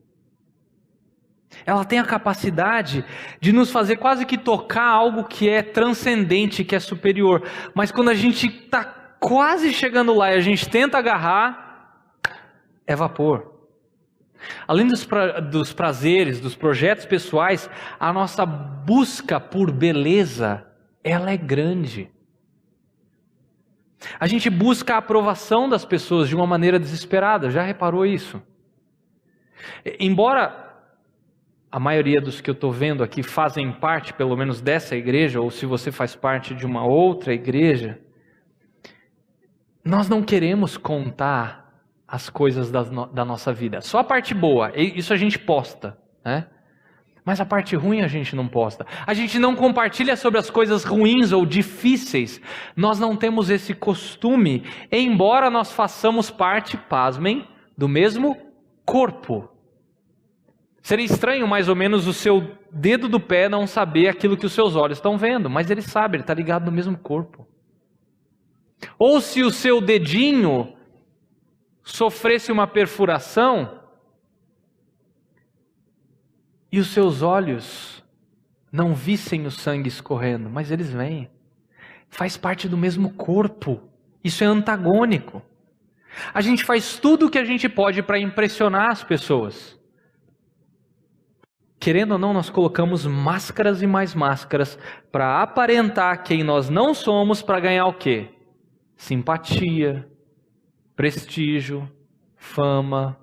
Ela tem a capacidade de nos fazer quase que tocar algo que é transcendente, que é superior. Mas quando a gente está quase chegando lá e a gente tenta agarrar, é vapor. Além dos prazeres, dos projetos pessoais, a nossa busca por beleza, ela é grande. A gente busca a aprovação das pessoas de uma maneira desesperada, já reparou isso? Embora a maioria dos que eu estou vendo aqui fazem parte, pelo menos, dessa igreja, ou se você faz parte de uma outra igreja, nós não queremos contar as coisas da nossa vida. Só a parte boa, isso a gente posta, né? Mas a parte ruim a gente não posta. A gente não compartilha sobre as coisas ruins ou difíceis. Nós não temos esse costume, embora nós façamos parte, pasmem, do mesmo corpo. Seria estranho mais ou menos o seu dedo do pé não saber aquilo que os seus olhos estão vendo, mas ele sabe, ele está ligado no mesmo corpo. Ou se o seu dedinho sofresse uma perfuração e os seus olhos não vissem o sangue escorrendo, mas eles veem. Faz parte do mesmo corpo. Isso é antagônico. A gente faz tudo o que a gente pode para impressionar as pessoas. Querendo ou não, nós colocamos máscaras e mais máscaras para aparentar quem nós não somos, para ganhar o quê? Simpatia, prestígio, fama.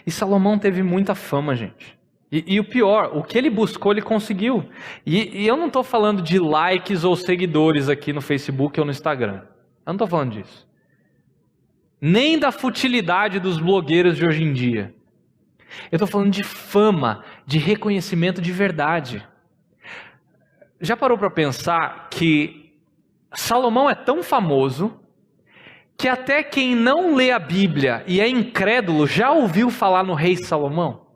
E Salomão teve muita fama, gente. E o pior, o que ele buscou, ele conseguiu. E eu não estou falando de likes ou seguidores aqui no Facebook ou no Instagram. Eu não estou falando disso. Nem da futilidade dos blogueiros de hoje em dia. Eu estou falando de fama, de reconhecimento de verdade. Já parou para pensar que Salomão é tão famoso que até quem não lê a Bíblia e é incrédulo já ouviu falar no rei Salomão?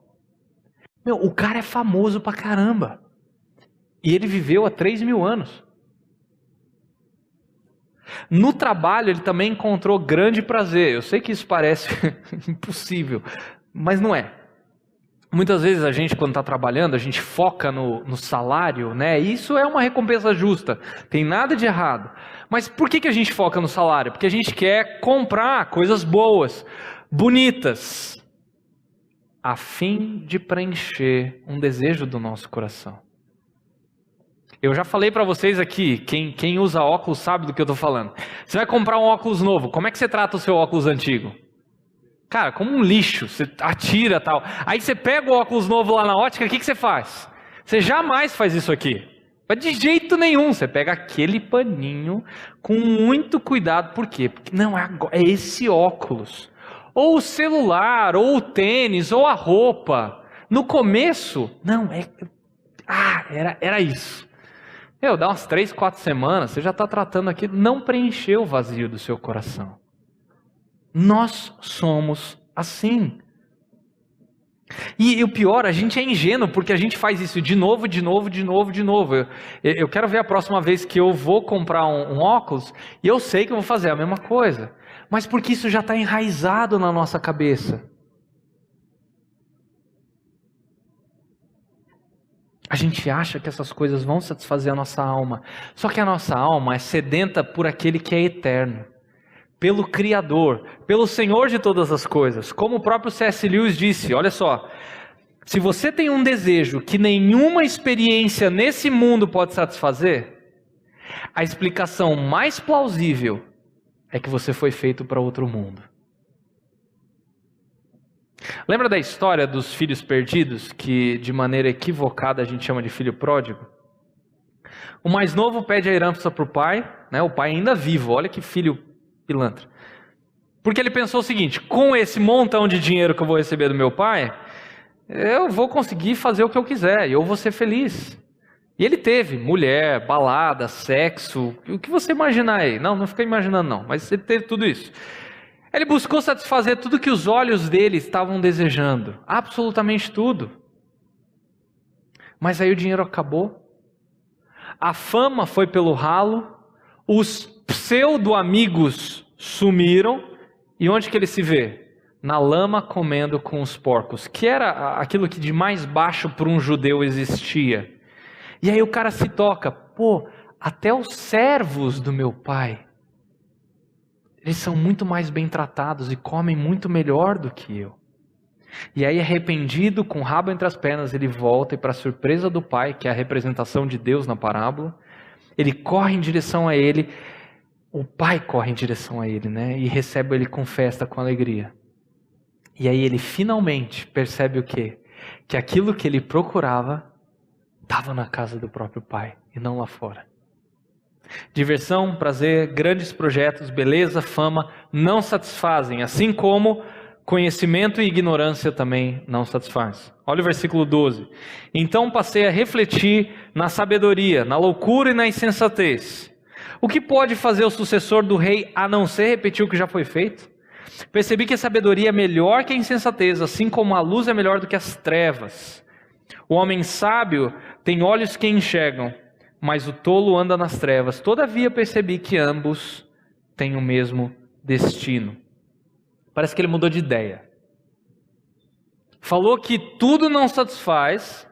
Meu, o cara é famoso pra caramba. E ele viveu há 3.000 anos. No trabalho ele também encontrou grande prazer. Eu sei que isso parece impossível, mas não é. Muitas vezes a gente, quando está trabalhando, a gente foca no salário, né? Isso é uma recompensa justa, tem nada de errado. Mas por que a gente foca no salário? Porque a gente quer comprar coisas boas, bonitas, a fim de preencher um desejo do nosso coração. Eu já falei para vocês aqui, quem usa óculos sabe do que eu estou falando. Você vai comprar um óculos novo, como é que você trata o seu óculos antigo? Cara, como um lixo, você atira e tal. Aí você pega o óculos novo lá na ótica, o que você faz? Você jamais faz isso aqui. Mas de jeito nenhum, você pega aquele paninho com muito cuidado. Por quê? Porque não, é esse óculos. Ou o celular, ou o tênis, ou a roupa. No começo, não, era isso. Dá umas 3, 4 semanas, você já está tratando aqui, não preencher o vazio do seu coração. Nós somos assim. E o pior, a gente é ingênuo, porque a gente faz isso de novo. Eu quero ver a próxima vez que eu vou comprar um óculos, e eu sei que eu vou fazer a mesma coisa. Mas porque isso já está enraizado na nossa cabeça. A gente acha que essas coisas vão satisfazer a nossa alma. Só que a nossa alma é sedenta por aquele que é eterno. Pelo Criador, pelo Senhor de todas as coisas. Como o próprio C.S. Lewis disse, olha só. Se você tem um desejo que nenhuma experiência nesse mundo pode satisfazer, a explicação mais plausível é que você foi feito para outro mundo. Lembra da história dos filhos perdidos, que de maneira equivocada a gente chama de filho pródigo? O mais novo pede a herança para o pai, né? O pai ainda vivo, olha que filho pilantra. Porque ele pensou o seguinte, com esse montão de dinheiro que eu vou receber do meu pai, eu vou conseguir fazer o que eu quiser, e eu vou ser feliz. E ele teve mulher, balada, sexo, o que você imaginar aí. Não fica imaginando não, mas ele teve tudo isso. Ele buscou satisfazer tudo que os olhos dele estavam desejando, absolutamente tudo. Mas aí o dinheiro acabou, a fama foi pelo ralo, os pseudo-amigos sumiram, e onde que ele se vê? Na lama comendo com os porcos, que era aquilo que de mais baixo para um judeu existia. E aí o cara se toca, até os servos do meu pai, eles são muito mais bem tratados e comem muito melhor do que eu. E aí arrependido, com o rabo entre as pernas, ele volta e para surpresa do pai, que é a representação de Deus na parábola, ele corre em direção a ele, o pai corre em direção a ele, né? E recebe ele com festa, com alegria. E aí ele finalmente percebe o quê? Que aquilo que ele procurava estava na casa do próprio pai e não lá fora. Diversão, prazer, grandes projetos, beleza, fama não satisfazem, assim como conhecimento e ignorância também não satisfazem. Olha o versículo 12. Então passei a refletir na sabedoria, na loucura e na insensatez. O que pode fazer o sucessor do rei a não ser repetir o que já foi feito? Percebi que a sabedoria é melhor que a insensatez, assim como a luz é melhor do que as trevas. O homem sábio tem olhos que enxergam, mas o tolo anda nas trevas. Todavia percebi que ambos têm o mesmo destino. Parece que ele mudou de ideia. Falou que tudo não satisfaz,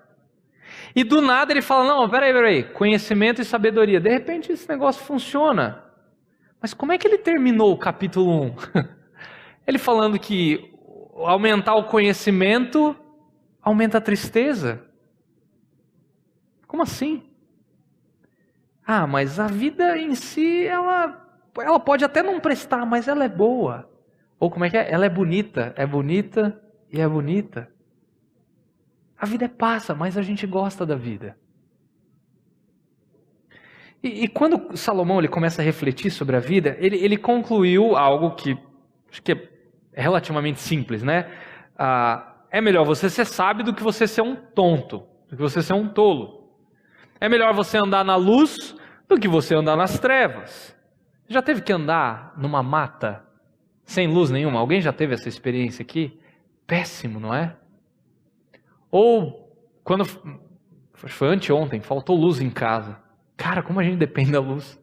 e do nada ele fala, não, peraí, conhecimento e sabedoria. De repente esse negócio funciona. Mas como é que ele terminou o capítulo 1? Ele falando que aumentar o conhecimento aumenta a tristeza. Como assim? Ah, mas a vida em si, ela pode até não prestar, mas ela é boa. Ou como é que é? Ela é bonita e é bonita. A vida passa, mas a gente gosta da vida. E quando Salomão ele começa a refletir sobre a vida, ele concluiu algo que acho que é relativamente simples, né? É melhor você ser sábio do que você ser um tonto, do que você ser um tolo. É melhor você andar na luz do que você andar nas trevas. Já teve que andar numa mata sem luz nenhuma? Alguém já teve essa experiência aqui? Péssimo, não é? Ou quando foi anteontem, faltou luz em casa. Cara, como a gente depende da luz.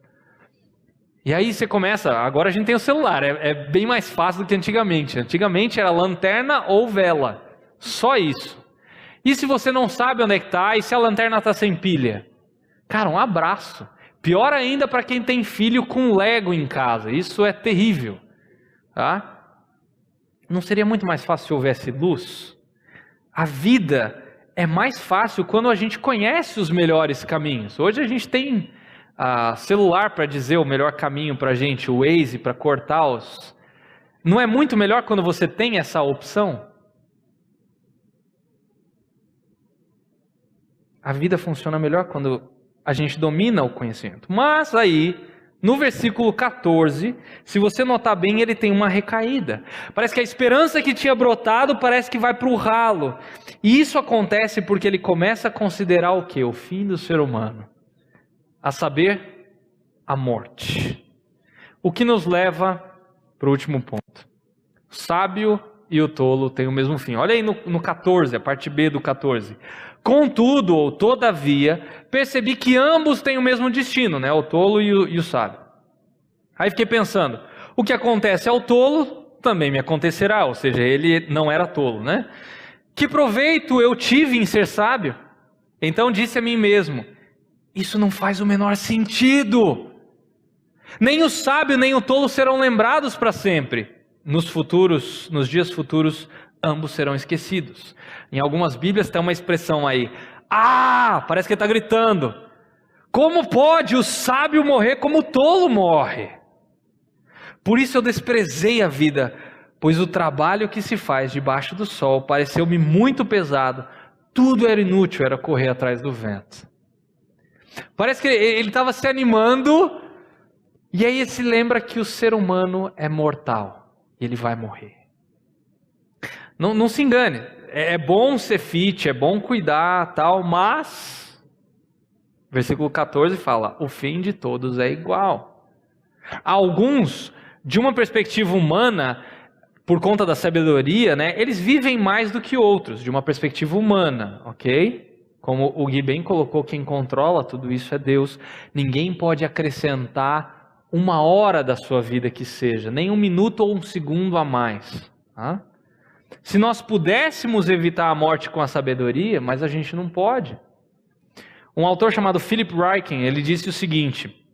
E aí você começa, agora a gente tem o celular, é bem mais fácil do que antigamente. Antigamente era lanterna ou vela, só isso. E se você não sabe onde é que está, e se a lanterna está sem pilha? Cara, um abraço. Pior ainda para quem tem filho com Lego em casa, isso é terrível. Tá? Não seria muito mais fácil se houvesse luz? A vida é mais fácil quando a gente conhece os melhores caminhos. Hoje a gente tem celular para dizer o melhor caminho para a gente, o Waze para cortar os... Não é muito melhor quando você tem essa opção? A vida funciona melhor quando a gente domina o conhecimento. Mas aí, no versículo 14, se você notar bem, ele tem uma recaída. Parece que a esperança que tinha brotado parece que vai para o ralo. E isso acontece porque ele começa a considerar o quê? O fim do ser humano. A saber, a morte. O que nos leva para o último ponto. O sábio e o tolo têm o mesmo fim. Olha aí no 14, a parte B do 14. Contudo, ou todavia, percebi que ambos têm o mesmo destino, né? O tolo e o sábio. Aí fiquei pensando, o que acontece ao tolo também me acontecerá, ou seja, ele não era tolo, né? Que proveito eu tive em ser sábio? Então disse a mim mesmo, isso não faz o menor sentido. Nem o sábio nem o tolo serão lembrados para sempre. Nos dias futuros, ambos serão esquecidos. Em algumas Bíblias tem uma expressão aí, parece que ele está gritando. Como pode o sábio morrer como o tolo morre? Por isso eu desprezei a vida, pois o trabalho que se faz debaixo do sol pareceu-me muito pesado. Tudo era inútil, era correr atrás do vento. Parece que ele estava se animando, e aí ele se lembra que o ser humano é mortal, e ele vai morrer. Não se engane, é bom ser fit, é bom cuidar, tal, mas, versículo 14 fala, o fim de todos é igual. Alguns, de uma perspectiva humana, por conta da sabedoria, né, eles vivem mais do que outros, de uma perspectiva humana, ok? Como o Gui bem colocou, quem controla tudo isso é Deus. Ninguém pode acrescentar 1 hora da sua vida que seja, nem 1 minuto ou 1 segundo a mais. Tá? Se nós pudéssemos evitar a morte com a sabedoria, mas a gente não pode. Um autor chamado Philip Ryken, ele disse o seguinte,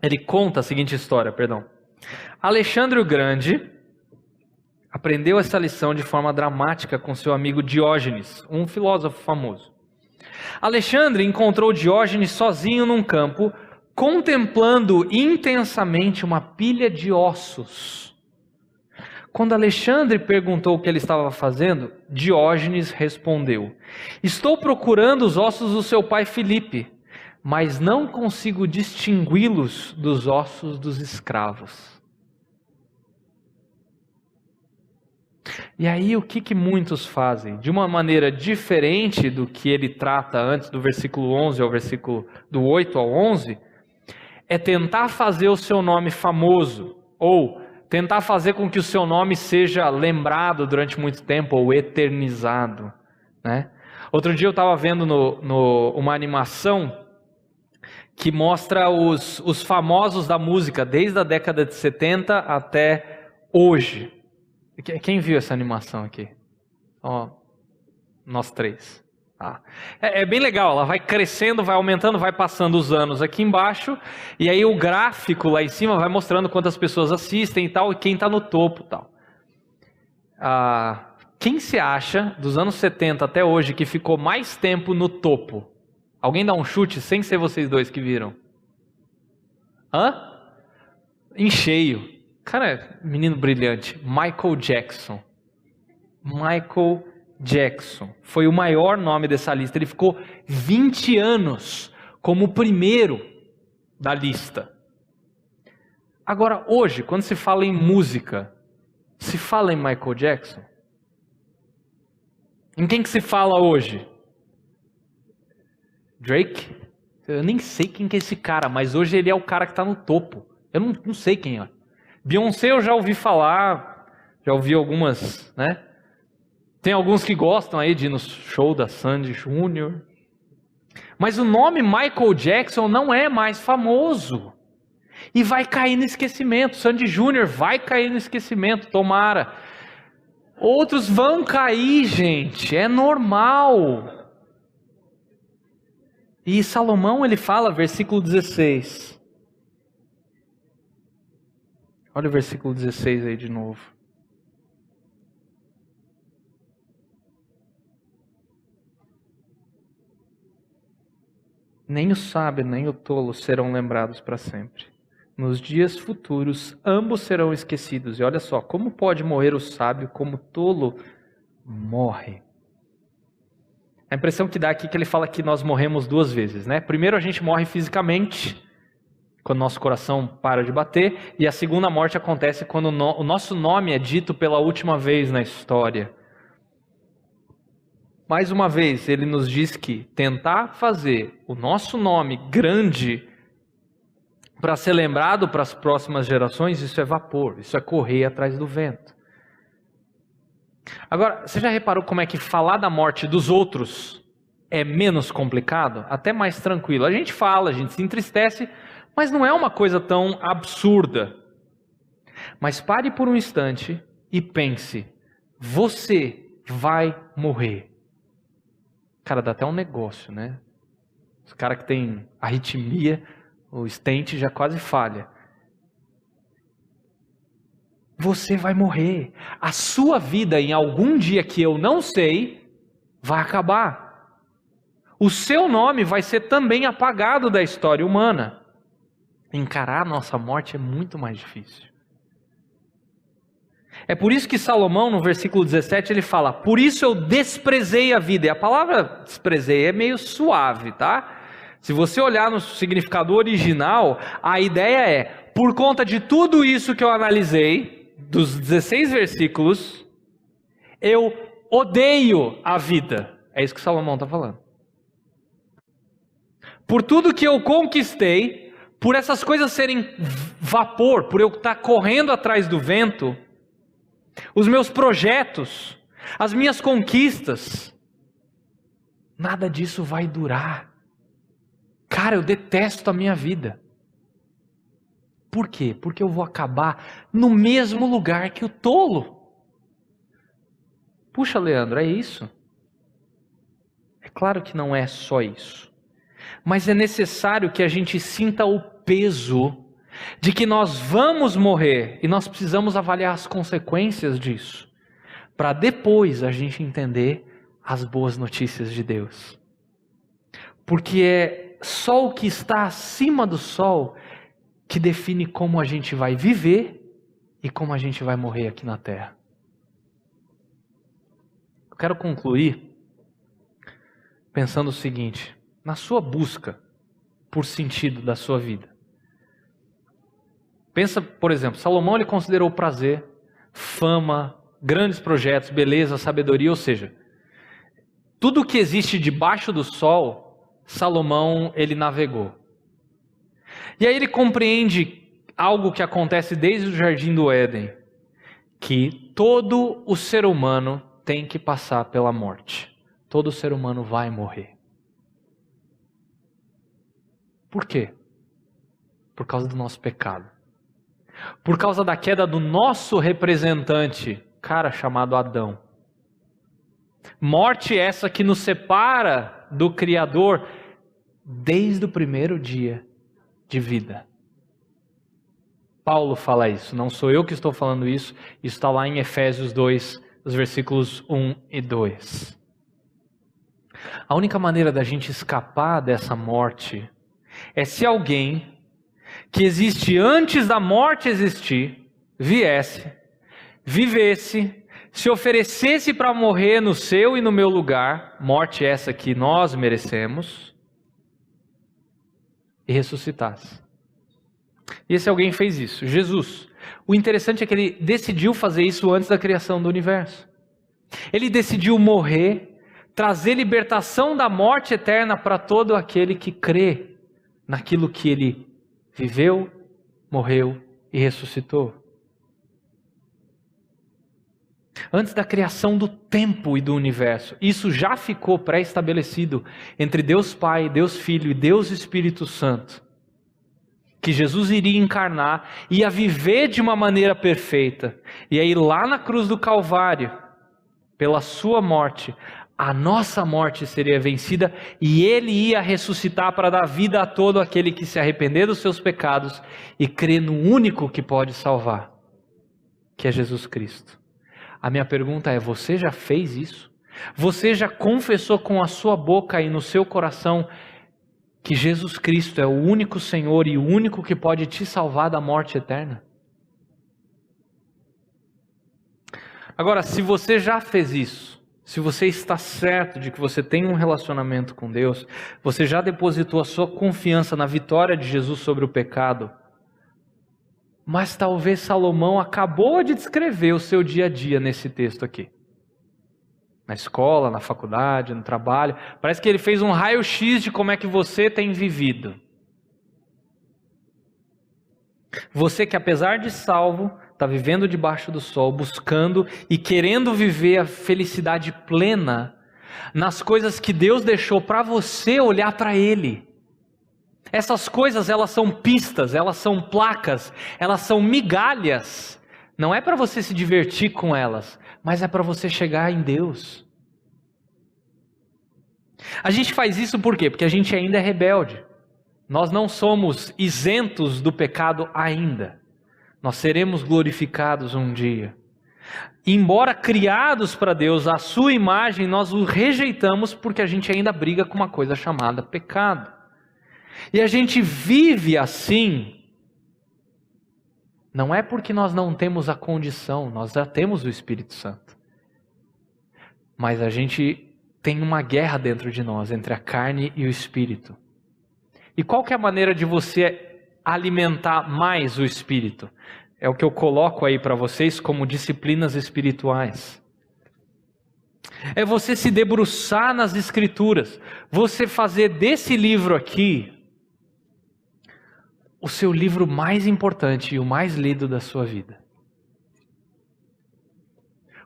ele conta a seguinte história, perdão. Alexandre o Grande aprendeu essa lição de forma dramática com seu amigo Diógenes, um filósofo famoso. Alexandre encontrou Diógenes sozinho num campo, contemplando intensamente uma pilha de ossos. Quando Alexandre perguntou o que ele estava fazendo, Diógenes respondeu: estou procurando os ossos do seu pai Filipe, mas não consigo distingui-los dos ossos dos escravos. E aí o que muitos fazem? De uma maneira diferente do que ele trata antes do versículo 11 ao versículo do 8 ao 11, é tentar fazer o seu nome famoso, ou tentar fazer com que o seu nome seja lembrado durante muito tempo, ou eternizado. Né? Outro dia eu estava vendo uma animação que mostra os famosos da música, desde a década de 70 até hoje. Quem viu essa animação aqui? Ó, nós três. Ah, é bem legal, ela vai crescendo, vai aumentando, vai passando os anos aqui embaixo, e aí o gráfico lá em cima vai mostrando quantas pessoas assistem e tal, e quem está no topo e tal. Quem se acha, dos anos 70 até hoje, que ficou mais tempo no topo? Alguém dá um chute, sem ser vocês dois que viram? Hã? Em cheio. Cara, menino brilhante. Michael Jackson. Michael Jackson. Foi o maior nome dessa lista. Ele ficou 20 anos como o primeiro da lista. Agora, hoje, quando se fala em música, se fala em Michael Jackson? Em quem que se fala hoje? Drake? Eu nem sei quem que é esse cara, mas hoje ele é o cara que está no topo. Eu não sei quem é. Beyoncé eu já ouvi falar, já ouvi algumas, né? Tem alguns que gostam aí de ir no show da Sandy Júnior. Mas o nome Michael Jackson não é mais famoso. E vai cair no esquecimento. Sandy Júnior vai cair no esquecimento, tomara. Outros vão cair, gente. É normal. E Salomão, ele fala, versículo 16. Olha o versículo 16 aí de novo. Nem o sábio, nem o tolo serão lembrados para sempre. Nos dias futuros, ambos serão esquecidos. E olha só, como pode morrer o sábio como o tolo morre? A impressão que dá aqui é que ele fala que nós morremos duas vezes, né? Primeiro a gente morre fisicamente, quando nosso coração para de bater, e a segunda morte acontece quando o nosso nome é dito pela última vez na história. Mais uma vez, ele nos diz que tentar fazer o nosso nome grande para ser lembrado para as próximas gerações, isso é vapor, isso é correr atrás do vento. Agora, você já reparou como é que falar da morte dos outros é menos complicado? Até mais tranquilo. A gente fala, a gente se entristece, mas não é uma coisa tão absurda. Mas pare por um instante e pense, você vai morrer. Cara, dá até um negócio, né? Os caras que tem arritmia, o stent já quase falha. Você vai morrer. A sua vida, em algum dia que eu não sei, vai acabar. O seu nome vai ser também apagado da história humana. Encarar a nossa morte é muito mais difícil. É por isso que Salomão, no versículo 17, ele fala: por isso eu desprezei a vida. E a palavra desprezei é meio suave, tá? Se você olhar no significado original, a ideia é, por conta de tudo isso que eu analisei, dos 16 versículos, eu odeio a vida. É isso que Salomão está falando. Por tudo que eu conquistei, por essas coisas serem vapor, por eu estar correndo atrás do vento, os meus projetos, as minhas conquistas, nada disso vai durar. Cara, eu detesto a minha vida. Por quê? Porque eu vou acabar no mesmo lugar que o tolo. Puxa, Leandro, é isso? É claro que não é só isso. Mas é necessário que a gente sinta o peso de que nós vamos morrer e nós precisamos avaliar as consequências disso, para depois a gente entender as boas notícias de Deus. Porque é só o que está acima do sol que define como a gente vai viver e como a gente vai morrer aqui na terra. Eu quero concluir pensando o seguinte: na sua busca por sentido da sua vida, pensa, por exemplo, Salomão ele considerou prazer, fama, grandes projetos, beleza, sabedoria, ou seja, tudo que existe debaixo do sol, Salomão ele navegou. E aí ele compreende algo que acontece desde o Jardim do Éden, que todo o ser humano tem que passar pela morte. Todo ser humano vai morrer. Por quê? Por causa do nosso pecado. Por causa da queda do nosso representante, cara chamado Adão. Morte essa que nos separa do Criador desde o primeiro dia de vida. Paulo fala isso, não sou eu que estou falando isso, isso está lá em Efésios 2, os versículos 1 e 2. A única maneira da gente escapar dessa morte é se alguém que existe antes da morte existir, viesse, vivesse, se oferecesse para morrer no seu e no meu lugar, morte essa que nós merecemos, e ressuscitasse. E esse alguém fez isso, Jesus. O interessante é que ele decidiu fazer isso antes da criação do universo. Ele decidiu morrer, trazer libertação da morte eterna para todo aquele que crê naquilo que ele viveu, morreu e ressuscitou. Antes da criação do tempo e do universo, isso já ficou pré-estabelecido entre Deus Pai, Deus Filho e Deus Espírito Santo. Que Jesus iria encarnar, ia viver de uma maneira perfeita. E aí lá na cruz do Calvário, pela sua morte, a nossa morte seria vencida e ele ia ressuscitar para dar vida a todo aquele que se arrepender dos seus pecados e crê no único que pode salvar, que é Jesus Cristo. A minha pergunta é, você já fez isso? Você já confessou com a sua boca e no seu coração que Jesus Cristo é o único Senhor e o único que pode te salvar da morte eterna? Agora, se você já fez isso, se você está certo de que você tem um relacionamento com Deus, você já depositou a sua confiança na vitória de Jesus sobre o pecado, mas talvez Salomão acabou de descrever o seu dia a dia nesse texto aqui. Na escola, na faculdade, no trabalho. Parece que ele fez um raio-x de como é que você tem vivido. Você que apesar de salvo, está vivendo debaixo do sol, buscando e querendo viver a felicidade plena nas coisas que Deus deixou para você olhar para Ele. Essas coisas, elas são pistas, elas são placas, elas são migalhas. Não é para você se divertir com elas, mas é para você chegar em Deus. A gente faz isso por quê? Porque a gente ainda é rebelde. Nós não somos isentos do pecado ainda. Nós seremos glorificados um dia. Embora criados para Deus, à sua imagem, nós o rejeitamos porque a gente ainda briga com uma coisa chamada pecado. E a gente vive assim, não é porque nós não temos a condição, nós já temos o Espírito Santo. Mas a gente tem uma guerra dentro de nós, entre a carne e o Espírito. E qual que é a maneira de você alimentar mais o Espírito? É o que eu coloco aí para vocês como disciplinas espirituais. É você se debruçar nas Escrituras, você fazer desse livro aqui o seu livro mais importante e o mais lido da sua vida.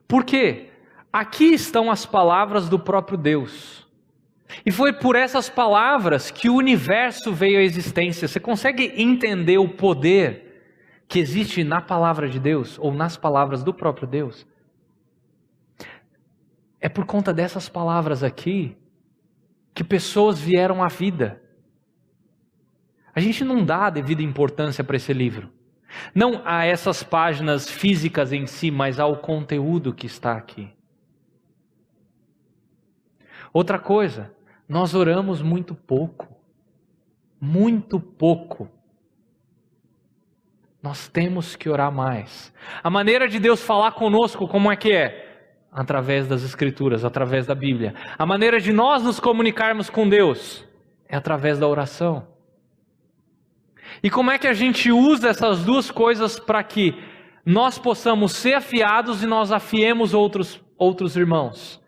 Por quê? Aqui estão as palavras do próprio Deus. E foi por essas palavras que o universo veio à existência. Você consegue entender o poder que existe na palavra de Deus ou nas palavras do próprio Deus? É por conta dessas palavras aqui que pessoas vieram à vida. A gente não dá a devida importância para esse livro. Não a essas páginas físicas em si, mas ao conteúdo que está aqui. Outra coisa, nós oramos muito pouco. Muito pouco. Nós temos que orar mais. A maneira de Deus falar conosco, como é que é? Através das Escrituras, através da Bíblia. A maneira de nós nos comunicarmos com Deus é através da oração. E como é que a gente usa essas duas coisas para que nós possamos ser afiados e nós afiemos outros irmãos?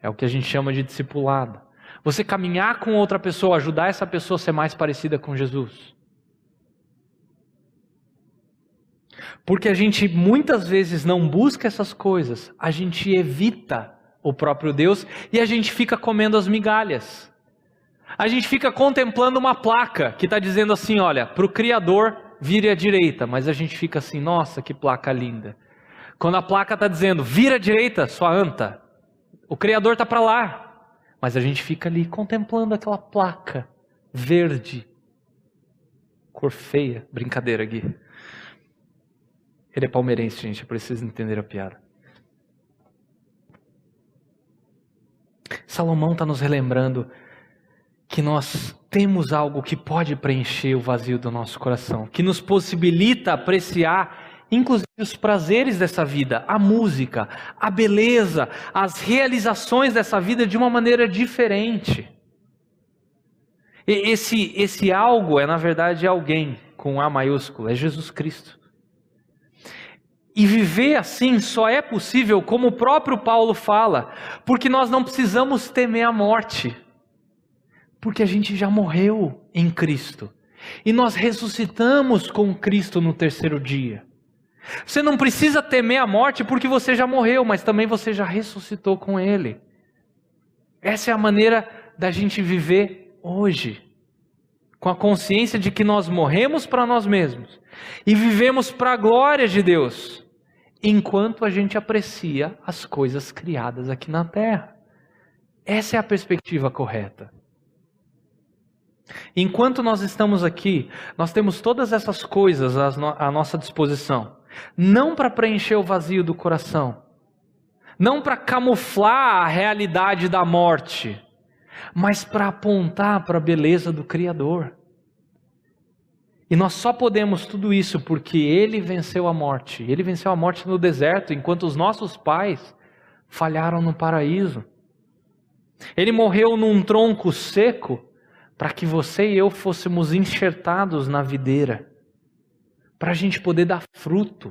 É o que a gente chama de discipulado. Você caminhar com outra pessoa, ajudar essa pessoa a ser mais parecida com Jesus. Porque a gente muitas vezes não busca essas coisas, a gente evita o próprio Deus e a gente fica comendo as migalhas. A gente fica contemplando uma placa que está dizendo assim, olha, para o Criador vire à direita, mas a gente fica assim, nossa, que placa linda. Quando a placa está dizendo, vira à direita, sua anta, O Criador está para lá, mas a gente fica ali contemplando aquela placa verde, cor feia. Brincadeira, Gui. Ele é palmeirense, gente, eu preciso entender a piada. Salomão está nos relembrando que nós temos algo que pode preencher o vazio do nosso coração, que nos possibilita apreciar, inclusive, os prazeres dessa vida, a música, a beleza, as realizações dessa vida de uma maneira diferente. Esse algo é, na verdade, alguém com A maiúsculo, é Jesus Cristo. E viver assim só é possível, como o próprio Paulo fala, porque nós não precisamos temer a morte, porque a gente já morreu em Cristo, e nós ressuscitamos com Cristo no terceiro dia. Você não precisa temer a morte porque você já morreu, mas também você já ressuscitou com Ele. Essa é a maneira da gente viver hoje, com a consciência de que nós morremos para nós mesmos e vivemos para a glória de Deus, enquanto a gente aprecia as coisas criadas aqui na terra. Essa é a perspectiva correta. Enquanto nós estamos aqui, nós temos todas essas coisas à nossa disposição, não para preencher o vazio do coração, não para camuflar a realidade da morte, mas para apontar para a beleza do Criador. E nós só podemos tudo isso porque Ele venceu a morte. Ele venceu a morte no deserto, enquanto os nossos pais falharam no paraíso. Ele morreu num tronco seco para que você e eu fôssemos enxertados na videira, para a gente poder dar fruto.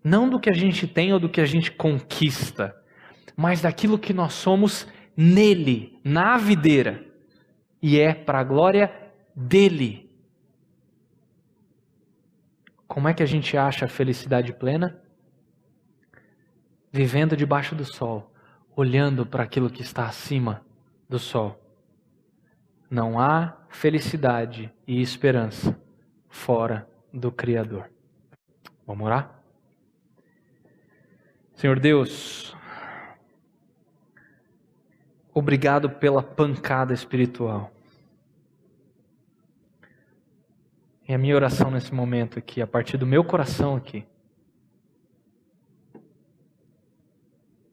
Não do que a gente tem ou do que a gente conquista, mas daquilo que nós somos nele, na videira. E é para a glória dele. Como é que a gente acha a felicidade plena? Vivendo debaixo do sol, olhando para aquilo que está acima do sol. Não há felicidade e esperança fora do Criador. Vamos orar? Senhor Deus, obrigado pela pancada espiritual. E a minha oração nesse momento aqui, a partir do meu coração aqui,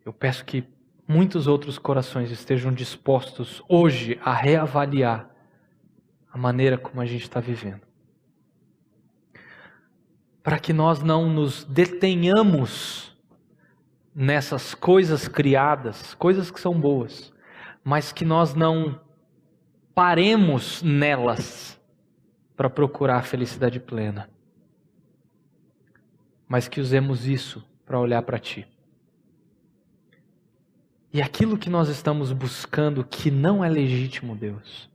eu peço que muitos outros corações estejam dispostos hoje a reavaliar a maneira como a gente está vivendo. Para que nós não nos detenhamos nessas coisas criadas, coisas que são boas, mas que nós não paremos nelas para procurar a felicidade plena, mas que usemos isso para olhar para Ti. E aquilo que nós estamos buscando que não é legítimo, Deus,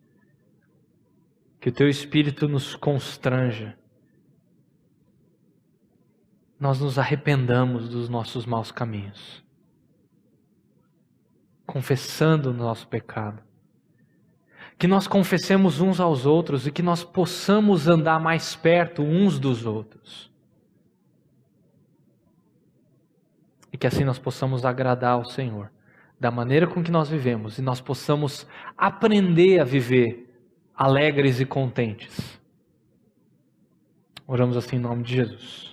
que o Teu Espírito nos constranja, nós nos arrependamos dos nossos maus caminhos, confessando o nosso pecado, que nós confessemos uns aos outros e que nós possamos andar mais perto uns dos outros, e que assim nós possamos agradar ao Senhor da maneira com que nós vivemos, e nós possamos aprender a viver alegres e contentes. Oramos assim em nome de Jesus.